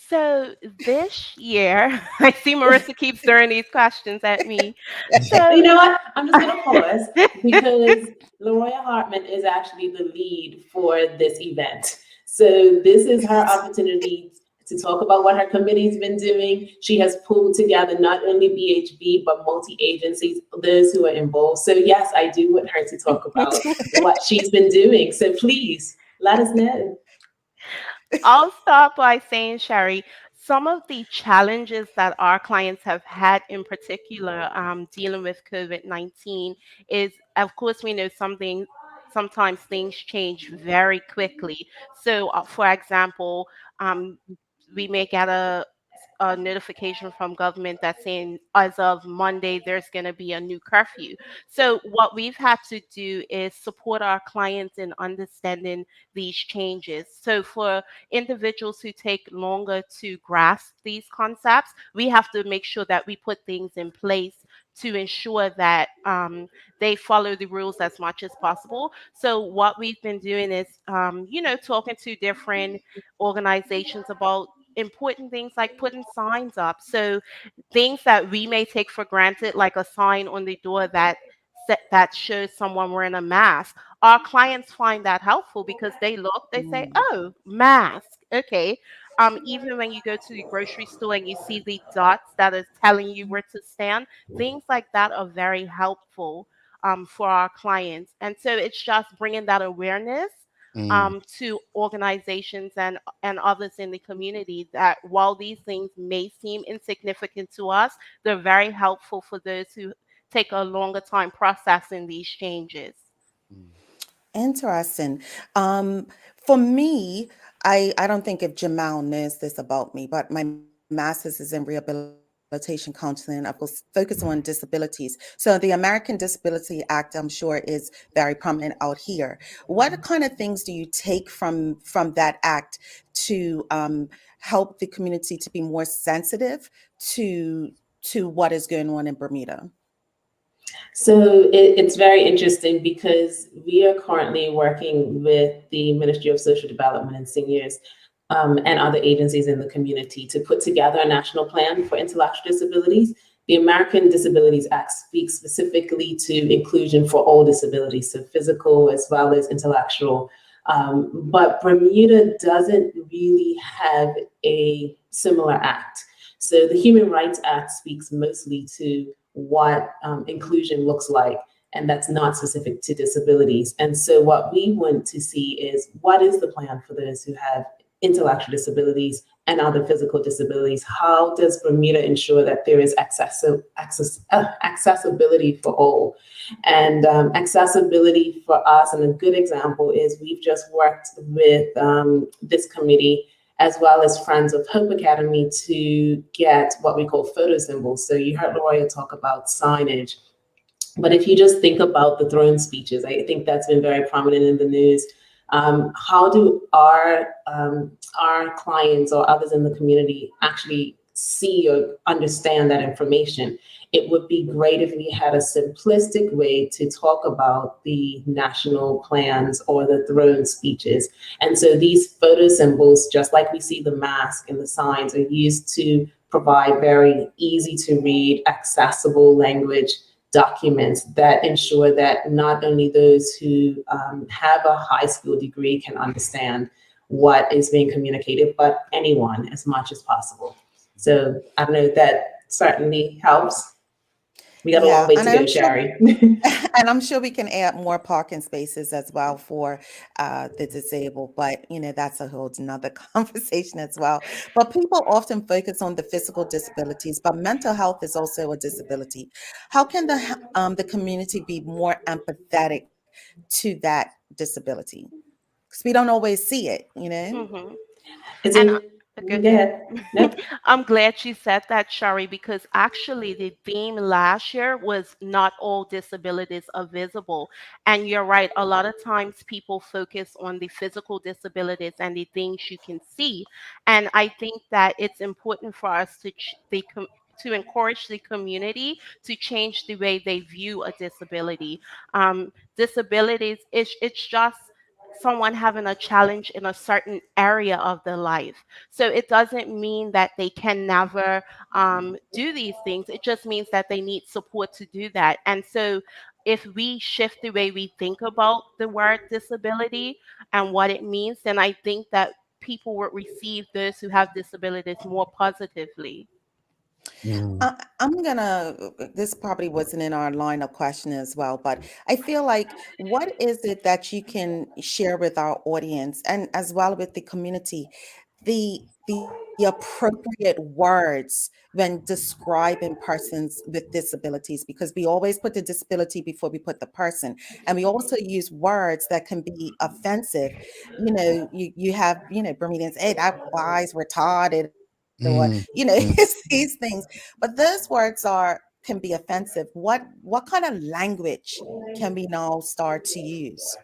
So this year, I see Morrisa keeps throwing these questions at me. So You know what? I'm just going to pause because LeRoya Hardtman is actually the lead for this event. So this is her opportunity to talk about what her committee's been doing. She has pulled together not only BHB, but multi-agencies, those who are involved. So yes, I do want her to talk about what she's been doing. So please let us know. I'll start by saying, Sherry, some of the challenges that our clients have had in particular dealing with COVID-19 is, of course, we know sometimes things change very quickly. So, for example, we may get a notification from government that's saying as of Monday there's going to be a new curfew. So what we've had to do is support our clients in understanding these changes. So for individuals who take longer to grasp these concepts, we have to make sure that we put things in place to ensure that they follow the rules as much as possible. So what we've been doing is, talking to different organizations about important things like putting signs up. So things that we may take for granted, like a sign on the door that shows someone wearing a mask. Our clients find that helpful because they look, they say, "Oh, mask, okay." Even when you go to the grocery store and you see the dots that is telling you where to stand, things like that are very helpful for our clients. And so it's just bringing that awareness to organizations and others in the community, that while these things may seem insignificant to us, they're very helpful for those who take a longer time processing these changes. Interesting. For me, I don't think if Jamal knows this about me, but my master's is in rehabilitation counseling. I will focus on disabilities. So the American Disabilities Act, I'm sure, is very prominent out here. What kind of things do you take from that act to help the community to be more sensitive to what is going on in Bermuda? So it's very interesting because we are currently working with the Ministry of Social Development and Seniors and other agencies in the community to put together a national plan for intellectual disabilities. The American Disabilities Act speaks specifically to inclusion for all disabilities, so physical as well as intellectual. But Bermuda doesn't really have a similar act. So the Human Rights Act speaks mostly to what inclusion looks like, and that's not specific to disabilities. And so what we want to see is, what is the plan for those who have intellectual disabilities and other physical disabilities? How does Bermuda ensure that there is accessibility for all? And accessibility for us, and a good example is we've just worked with this committee as well as Friends of Hope Academy to get what we call photo symbols. So you heard LeRoya talk about signage, but if you just think about the throne speeches, I think that's been very prominent in the news. How do our clients or others in the community actually see or understand that information? It would be great if we had a simplistic way to talk about the national plans or the throne speeches. And so these photo symbols, just like we see the mask and the signs, are used to provide very easy to read, accessible language documents that ensure that not only those who have a high school degree can understand what is being communicated, but anyone as much as possible. So I don't know if that certainly helps. We got a long Yeah, way and to go, I'm sure, Shari. and I'm sure we can add more parking spaces as well for the disabled, but that's a whole nother conversation as well. But people often focus on the physical disabilities, but mental health is also a disability. How can the community be more empathetic to that disability? Because we don't always see it. Mm-hmm. Is And it? go Go ahead. ahead. No. I'm glad you said that, Shari, because actually the theme last year was not all disabilities are visible. And you're right, a lot of times people focus on the physical disabilities and the things you can see. And I think that it's important for us to encourage the community to change the way they view a disability. Disabilities, it's just someone having a challenge in a certain area of their life. So it doesn't mean that they can never do these things. It just means that they need support to do that. And so if we shift the way we think about the word disability and what it means, then I think that people would receive those who have disabilities more positively. This probably wasn't in our line of question as well, but I feel like what is it that you can share with our audience and as well with the community, the appropriate words when describing persons with disabilities, because we always put the disability before we put the person. And we also use words that can be offensive. You have, Bermudians, hey, that guy's retarded, or Mm, mm. it's these things, but those words can be offensive. What kind of language can we now start to use?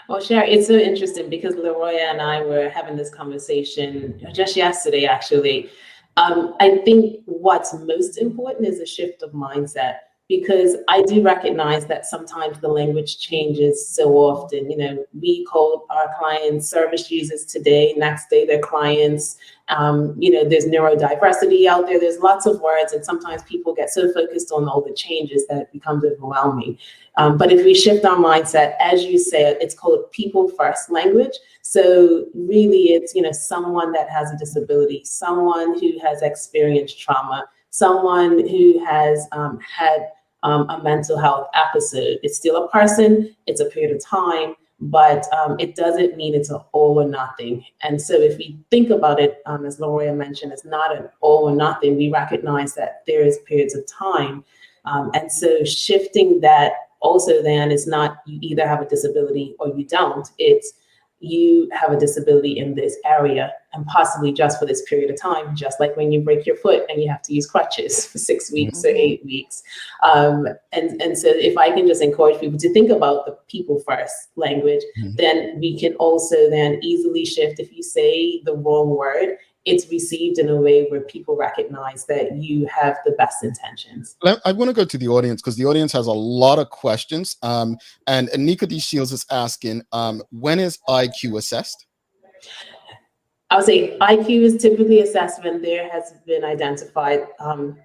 Well, Sherry, it's so interesting because LeRoya and I were having this conversation just yesterday, actually. I think what's most important is a shift of mindset, because I do recognize that sometimes the language changes so often. We call our clients service users today, next day they're clients. There's neurodiversity out there. There's lots of words, and sometimes people get so focused on all the changes that it becomes overwhelming. But if we shift our mindset, as you said, it's called people first language. So really it's, someone that has a disability, someone who has experienced trauma, someone who has had a mental health episode. It's still a person, it's a period of time, but it doesn't mean it's an all or nothing. And so if we think about it, as LeRoya mentioned, it's not an all or nothing. We recognize that there is periods of time. And so shifting that also then is not you either have a disability or you don't. It's you have a disability in this area and possibly just for this period of time, just like when you break your foot and you have to use crutches for 6 weeks or 8 weeks. And so if I can just encourage people to think about the people first language, then we can also then easily shift. If you say the wrong word, it's received in a way where people recognize that you have the best intentions. I want to go to the audience because the audience has a lot of questions. And Anika D. Shields is asking, when is IQ assessed? I would say IQ is typically assessed when there has been identified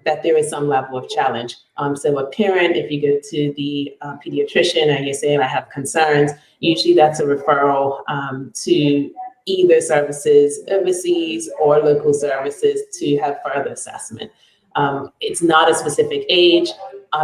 that there is some level of challenge. So a parent, if you go to the pediatrician and you're saying I have concerns, usually that's a referral to either services overseas or local services to have further assessment. It's not a specific age.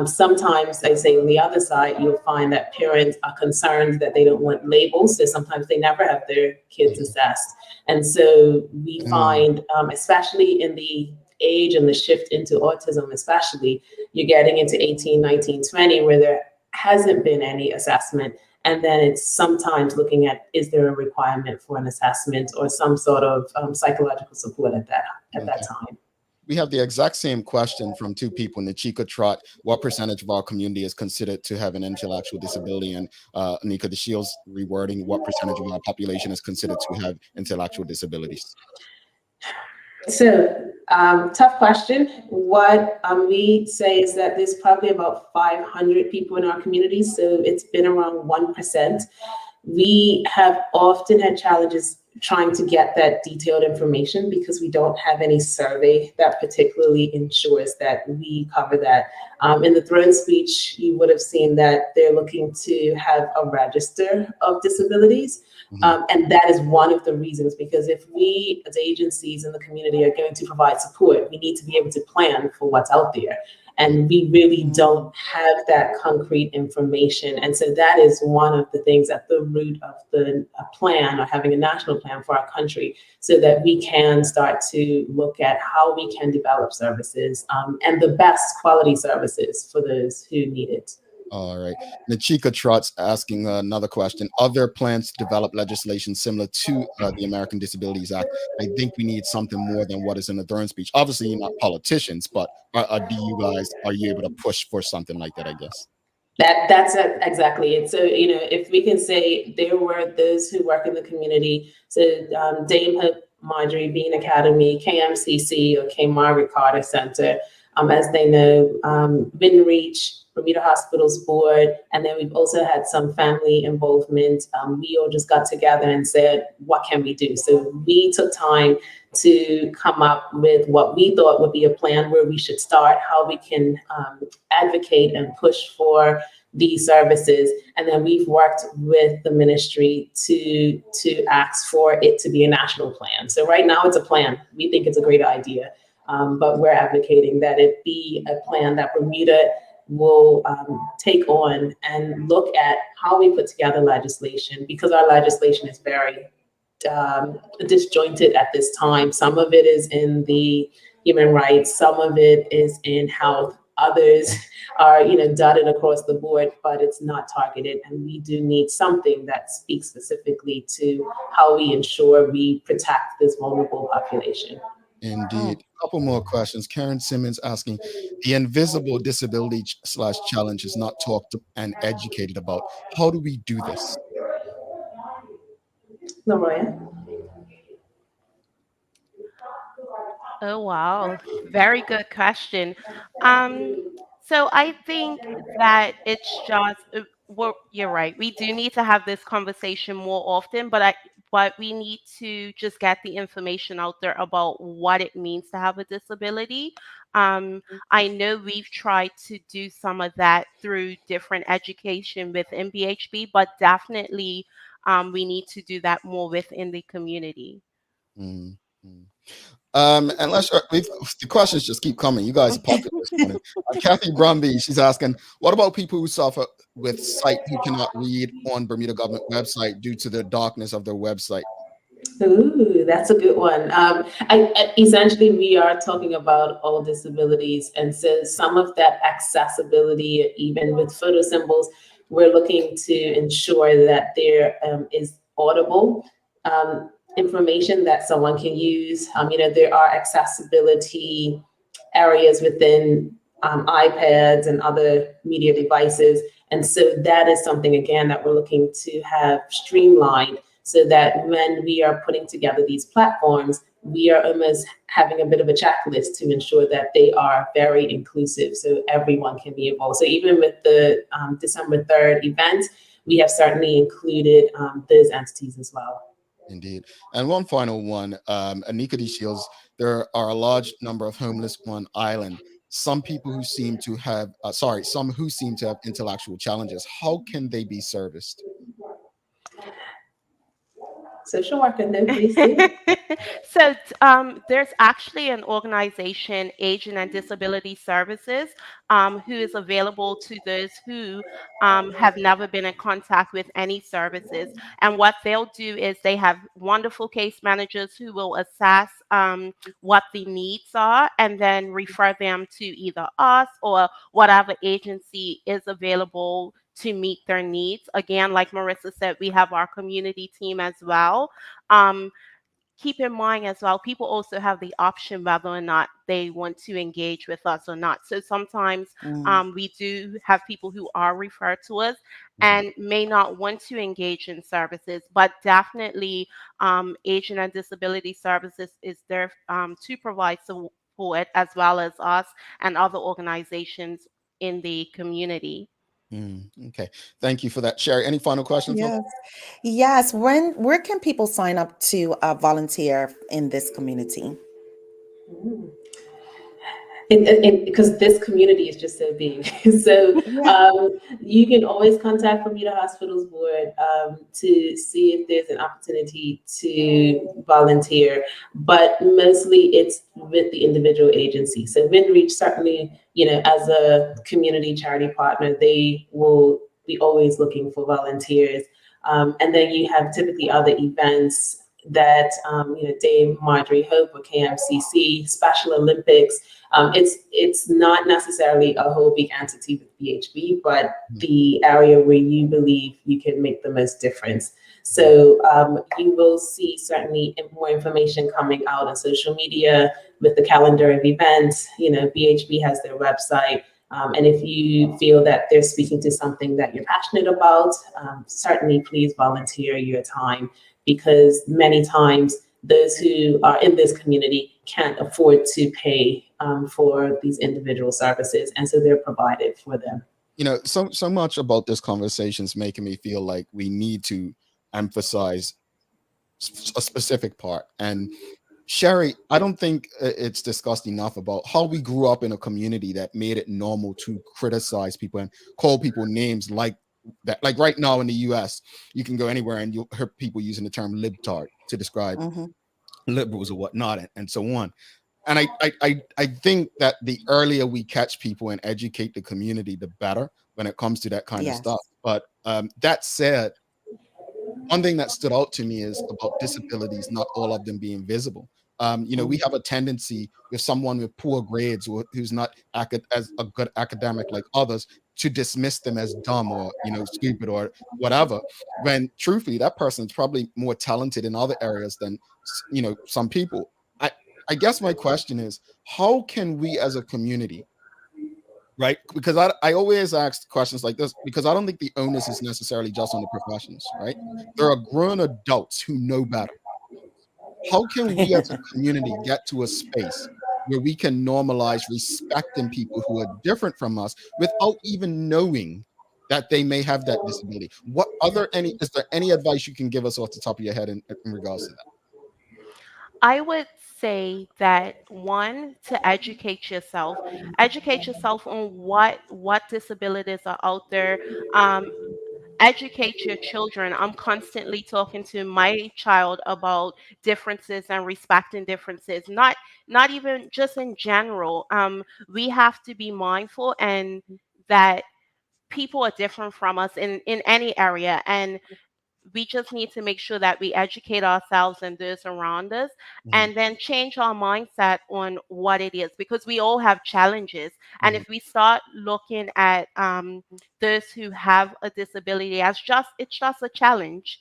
Sometimes, I say on the other side, you'll find that parents are concerned that they don't want labels. So sometimes they never have their kids assessed. And so we find, especially in the age and the shift into autism, especially, you're getting into 18, 19, 20, where there hasn't been any assessment. And then it's sometimes looking at, is there a requirement for an assessment or some sort of psychological support at that time? We have the exact same question from two people in the Chica Trot. What percentage of our community is considered to have an intellectual disability? And Anika, the Shields rewording, what percentage of our population is considered to have intellectual disabilities? So, tough question. What we say is that there's probably about 500 people in our community, so it's been around 1%. We have often had challenges trying to get that detailed information because we don't have any survey that particularly ensures that we cover that. In the throne speech, you would have seen that they're looking to have a register of disabilities. And that is one of the reasons, because if we as agencies in the community are going to provide support, we need to be able to plan for what's out there. And we really don't have that concrete information. And so that is one of the things at the root of the plan, or having a national plan for our country, so that we can start to look at how we can develop services and the best quality services for those who need it. All right. Nachika Trot's asking another question. Are there plans to develop legislation similar to the American Disabilities Act? I think we need something more than what is in the throne speech. Obviously, you're not politicians, but are you able to push for something like that, I guess? That's exactly it. So, if we can say there were those who work in the community, so Dame Marjorie Bean Academy, KMCC, or K. Margaret Carter Center, as they know, Vinreach, Bermuda Hospitals Board, and then we've also had some family involvement. We all just got together and said, what can we do? So we took time to come up with what we thought would be a plan where we should start, how we can advocate and push for these services. And then we've worked with the ministry to ask for it to be a national plan. So right now it's a plan. We think it's a great idea, but we're advocating that it be a plan that Bermuda will take on and look at how we put together legislation, because our legislation is very disjointed at this time. Some of it is in the human rights, some of it is in health, others are dotted across the board, but it's not targeted. And we do need something that speaks specifically to how we ensure we protect this vulnerable population. Indeed. A couple more questions. Karen Simmons asking, the invisible disability / challenge is not talked and educated about. How do we do this? LeRoya? Oh, wow. Very good question. So I think that it's just, well, you're right. We do need to have this conversation more often, but we need to just get the information out there about what it means to have a disability. I know we've tried to do some of that through different education within BHB, but definitely we need to do that more within the community. Mm-hmm. Unless the questions just keep coming. You guys are popular this morning. Kathy Brumby, she's asking, what about people who suffer with sight who cannot read on Bermuda government website due to the darkness of their website? Ooh, that's a good one. Essentially, we are talking about all disabilities, and so some of that accessibility, even with photo symbols, we're looking to ensure that there is audible information that someone can use. There are accessibility areas within iPads and other media devices, and so that is something, again, that we're looking to have streamlined, so that when we are putting together these platforms, we are almost having a bit of a checklist to ensure that they are very inclusive, so everyone can be involved. So even with the December 3rd event, we have certainly included those entities as well. Indeed. And one final one, Anika D. Shields, there are a large number of homeless on island. Some people who seem to have, some who seem to have intellectual challenges. How can they be serviced? Social worker, no, please do. So there's actually an organization, Aging and Disability Services, who is available to those who have never been in contact with any services. And what they'll do is they have wonderful case managers who will assess what the needs are and then refer them to either us or whatever agency is available to meet their needs. Again, like Morrisa said, we have our community team as well. Keep in mind as well, people also have the option whether or not they want to engage with us or not. So sometimes we do have people who are referred to us and may not want to engage in services, but definitely Aging and Disability Services is there to provide support, as well as us and other organizations in the community. Okay, thank you for that, Sherry. Any final questions? Yes. Yes. Where can people sign up to volunteer in this community? Because this community is just so big. So Yeah. you can always contact Bermuda Hospitals Board to see if there's an opportunity to volunteer, but mostly it's with the individual agency. So VinReach certainly, as a community charity partner, they will be always looking for volunteers. And then you have typically other events that, Dame Marjorie Hope or KMCC, Special Olympics. It's not necessarily a whole big entity with BHB, but the area where you believe you can make the most difference. So you will see certainly more information coming out on social media with the calendar of events. BHB has their website. And if you feel that they're speaking to something that you're passionate about, certainly please volunteer your time, because many times those who are in this community can't afford to pay for these individual services, and so they're provided for them. So much about this conversation is making me feel like we need to emphasize a specific part. And Sherry, I don't think it's discussed enough about how we grew up in a community that made it normal to criticize people and call people names like that. Like right now in the US, you can go anywhere and you'll hear people using the term libtard to describe liberals or whatnot, and so on. And I think that the earlier we catch people and educate the community, the better when it comes to that kind of stuff. But that said, one thing that stood out to me is about disabilities, not all of them being visible. We have a tendency with someone with poor grades or who's not as a good academic like others to dismiss them as dumb or stupid or whatever, when truthfully that person is probably more talented in other areas than some people. I guess my question is, how can we as a community, right? Because I always ask questions like this because I don't think the onus is necessarily just on the professionals, right? There are grown adults who know better. How can we as a community get to a space where we can normalize respecting people who are different from us without even knowing that they may have that disability? Is there any advice you can give us off the top of your head in regards to that? I would say that, one, to educate yourself on what disabilities are out there. Educate your children. I'm constantly talking to my child about differences and respecting differences, not even just in general. We have to be mindful and that people are different from us in any area, and we just need to make sure that we educate ourselves and those around us, and then change our mindset on what it is, because we all have challenges. And if we start looking at those who have a disability as it's just a challenge,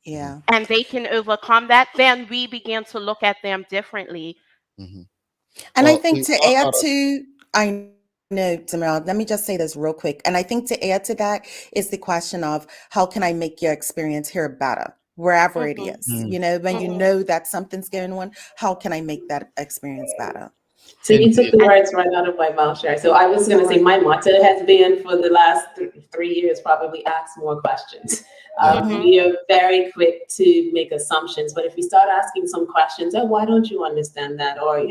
Yeah. and they can overcome that, then we begin to look at them differently. And I think to add to, I know, Tamara, let me just say this real quick. And I think to add to that is the question of how can I make your experience here better, wherever it is? When you know that something's going on, how can I make that experience better? So you took the words right out of my mouth, Sherry. So I was going to say my motto has been for the last 3 years, probably ask more questions. We are very quick to make assumptions, but if we start asking some questions, why don't you understand that? Or,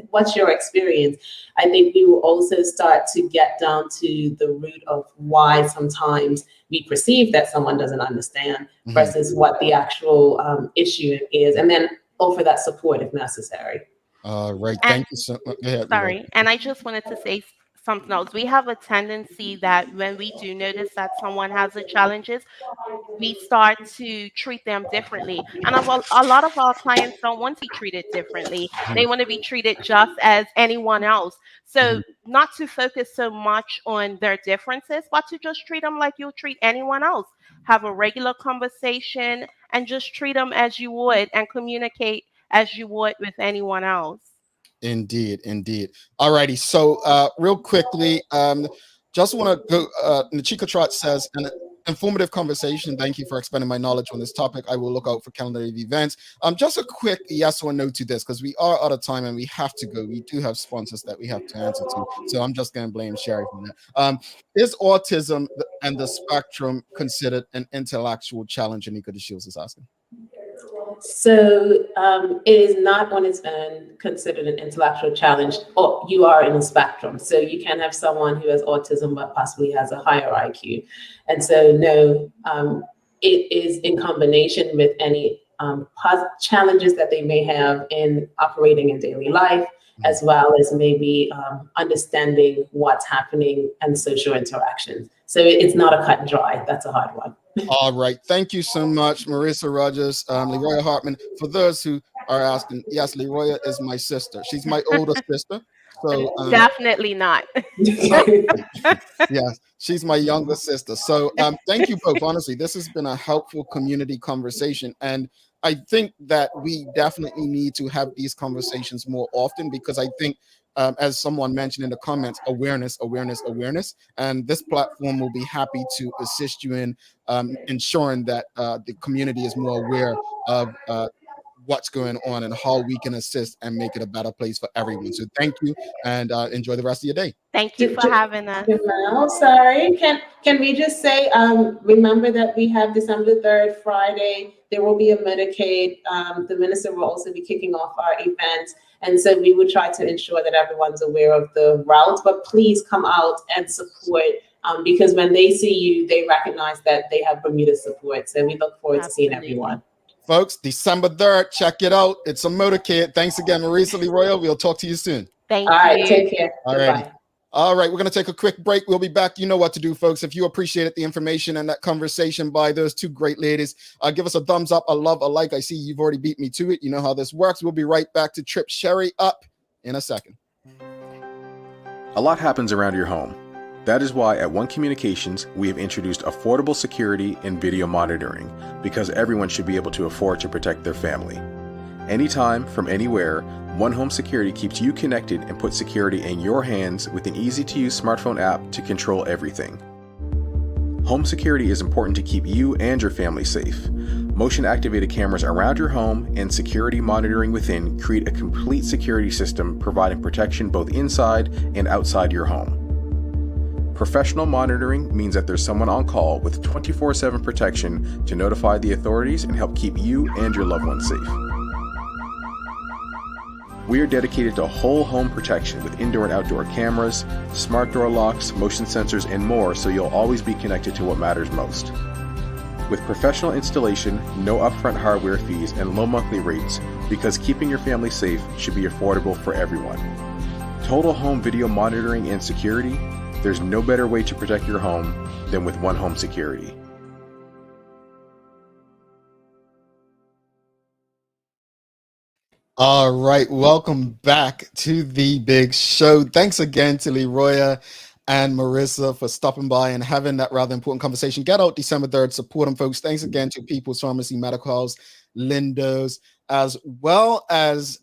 what's your experience? I think we will also start to get down to the root of why sometimes we perceive that someone doesn't understand versus what the actual issue is, and then offer that support if necessary. Right. Thank you so much. Sorry. And I just wanted to say something else. We have a tendency that when we do notice that someone has a challenges, we start to treat them differently. And a lot of our clients don't want to be treated differently. They want to be treated just as anyone else. So not to focus so much on their differences, but to just treat them like you'll treat anyone else. Have a regular conversation and just treat them as you would, and communicate as you would with anyone else. Indeed. All righty. So real quickly, just want to go, Nachika Trot says, and informative conversation. Thank you for expanding my knowledge on this topic. I will look out for calendar of events. Just a quick yes or no to this, because we are out of time and we have to go. We do have sponsors that we have to answer to. So I'm just going to blame Sherry for that. Is autism and the spectrum considered an intellectual challenge? Anika De Shields is asking. So it is not on its own considered an intellectual challenge, or you are in a spectrum. So you can have someone who has autism but possibly has a higher IQ. And so no, it is in combination with any challenges that they may have in operating in daily life, as well as maybe understanding what's happening and social interactions. So it's not a cut and dry. That's a hard one. All right. Thank you so much, Morrisa Rogers, LeRoya Hardtman. For those who are asking, yes, LeRoya is my sister. She's my older sister. So definitely not. Yes, she's my younger sister. So thank you both. Honestly, this has been a helpful community conversation. And I think that we definitely need to have these conversations more often, because I think, as someone mentioned in the comments, awareness. And this platform will be happy to assist you in ensuring that the community is more aware of what's going on and how we can assist and make it a better place for everyone. So thank you, and enjoy the rest of your day. Thank you for having us. Jamal, sorry, can we just say, remember that we have December 3rd, Friday, there will be a Medicaid. The minister will also be kicking off our event. And so we will try to ensure that everyone's aware of the route, but please come out and support, because when they see you, they recognize that they have Bermuda support. So we look forward to seeing everyone. Folks, December 3rd, check it out. It's a motorcade. Thanks again, Morrisa, LeRoya. We'll talk to you soon. Thank you. All right, take care. All right. All right, we're going to take a quick break. We'll be back. You know what to do, folks. If you appreciated the information and that conversation by those two great ladies, give us a thumbs up, a love, a like. I see you've already beat me to it. You know how this works. We'll be right back to trip Sherry up in a second. A lot happens around your home. That is why at One Communications, we have introduced affordable security and video monitoring, because everyone should be able to afford to protect their family. Anytime, from anywhere, One Home Security keeps you connected and puts security in your hands with an easy-to-use smartphone app to control everything. Home security is important to keep you and your family safe. Motion-activated cameras around your home and security monitoring within create a complete security system providing protection both inside and outside your home. Professional monitoring means that there's someone on call with 24/7 protection to notify the authorities and help keep you and your loved ones safe. We are dedicated to whole home protection with indoor and outdoor cameras, smart door locks, motion sensors, and more, so you'll always be connected to what matters most. With professional installation, no upfront hardware fees, and low monthly rates, because keeping your family safe should be affordable for everyone. Total home video monitoring and security. There's no better way to protect your home than with One Home Security. All right, welcome back to the big show. Thanks again to LeRoya and Morrisa for stopping by and having that rather important conversation. Get out December 3rd, support them, folks. Thanks again to People's Pharmacy, Medical House, Lindo's, as well as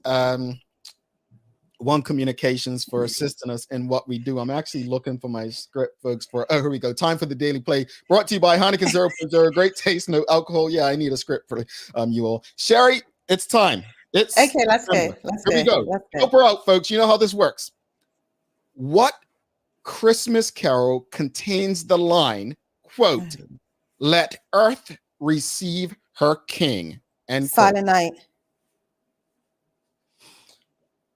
One Communications for assisting us in what we do. I'm actually looking for my script, folks, for, here we go. Time for the Daily Play, brought to you by Heineken 0.0. Great taste, no alcohol. Yeah, I need a script for you all. Sherry, it's time. It's okay, let's go. Here we go. Help her out, folks. You know how this works. What Christmas carol contains the line, quote, "Let earth receive her king"? And Silent Night.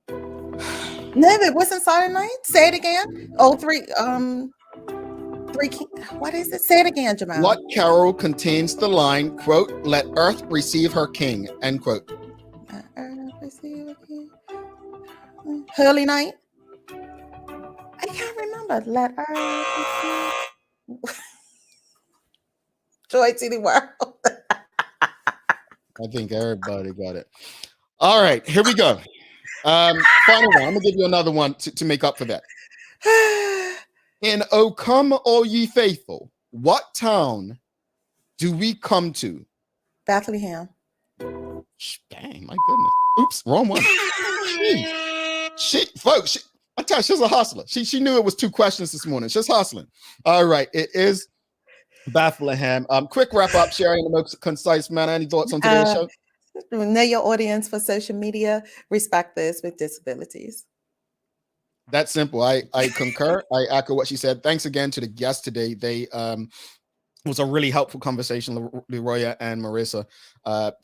No, it wasn't Silent Night. Say it again. Oh, what is it? Say it again, Jamal. What carol contains the line, quote, "Let earth receive her king"? End quote. Holy Night. I can't remember. Let earth receive. Joy to the world. I think everybody got it. All right, here we go. Final one. I'm gonna give you another one to make up for that. In "O Come All Ye Faithful," what town do we come to? Bethlehem. Dang, my goodness. Oops, wrong one. Folks, I tell you, she's a hustler. She knew it was two questions this morning. She's hustling. All right, it is Bethlehem. Quick wrap up, Sherry, in the most concise manner. Any thoughts on today's show? Know your audience for social media. Respect those with disabilities. That's simple. I concur. I echo what she said. Thanks again to the guests today. They it was a really helpful conversation, LeRoya and Morrisa.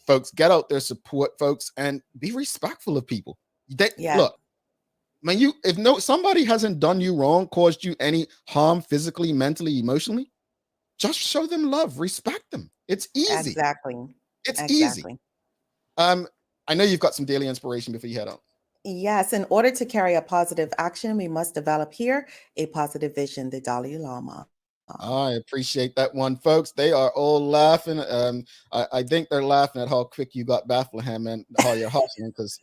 Folks, get out there, support folks, and be respectful of people. Look, man, if somebody hasn't done you wrong, caused you any harm physically, mentally, emotionally, just show them love, respect them. It's easy. It's easy. I know you've got some daily inspiration before you head out. Yes, in order to carry a positive action, we must develop here a positive vision, the Dalai Lama. I appreciate that one, folks. They are all laughing. I think they're laughing at how quick you got Bethlehem and how you're hustling because,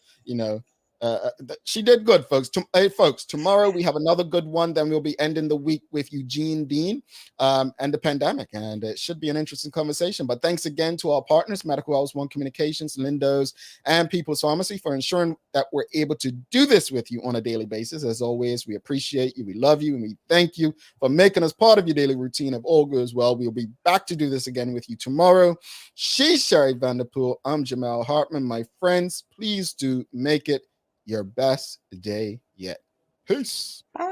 she did good, folks. Hey, folks, tomorrow we have another good one. Then we'll be ending the week with Eugene Dean and the pandemic. And it should be an interesting conversation. But thanks again to our partners, Medical House One Communications, Lindo's, and People's Pharmacy for ensuring that we're able to do this with you on a daily basis. As always, we appreciate you. We love you. And we thank you for making us part of your daily routine. If all goes well, we'll be back to do this again with you tomorrow. She's Sherry Vanderpool. I'm Jamal Hardtman. My friends, please do make it your best day yet. Peace. Bye.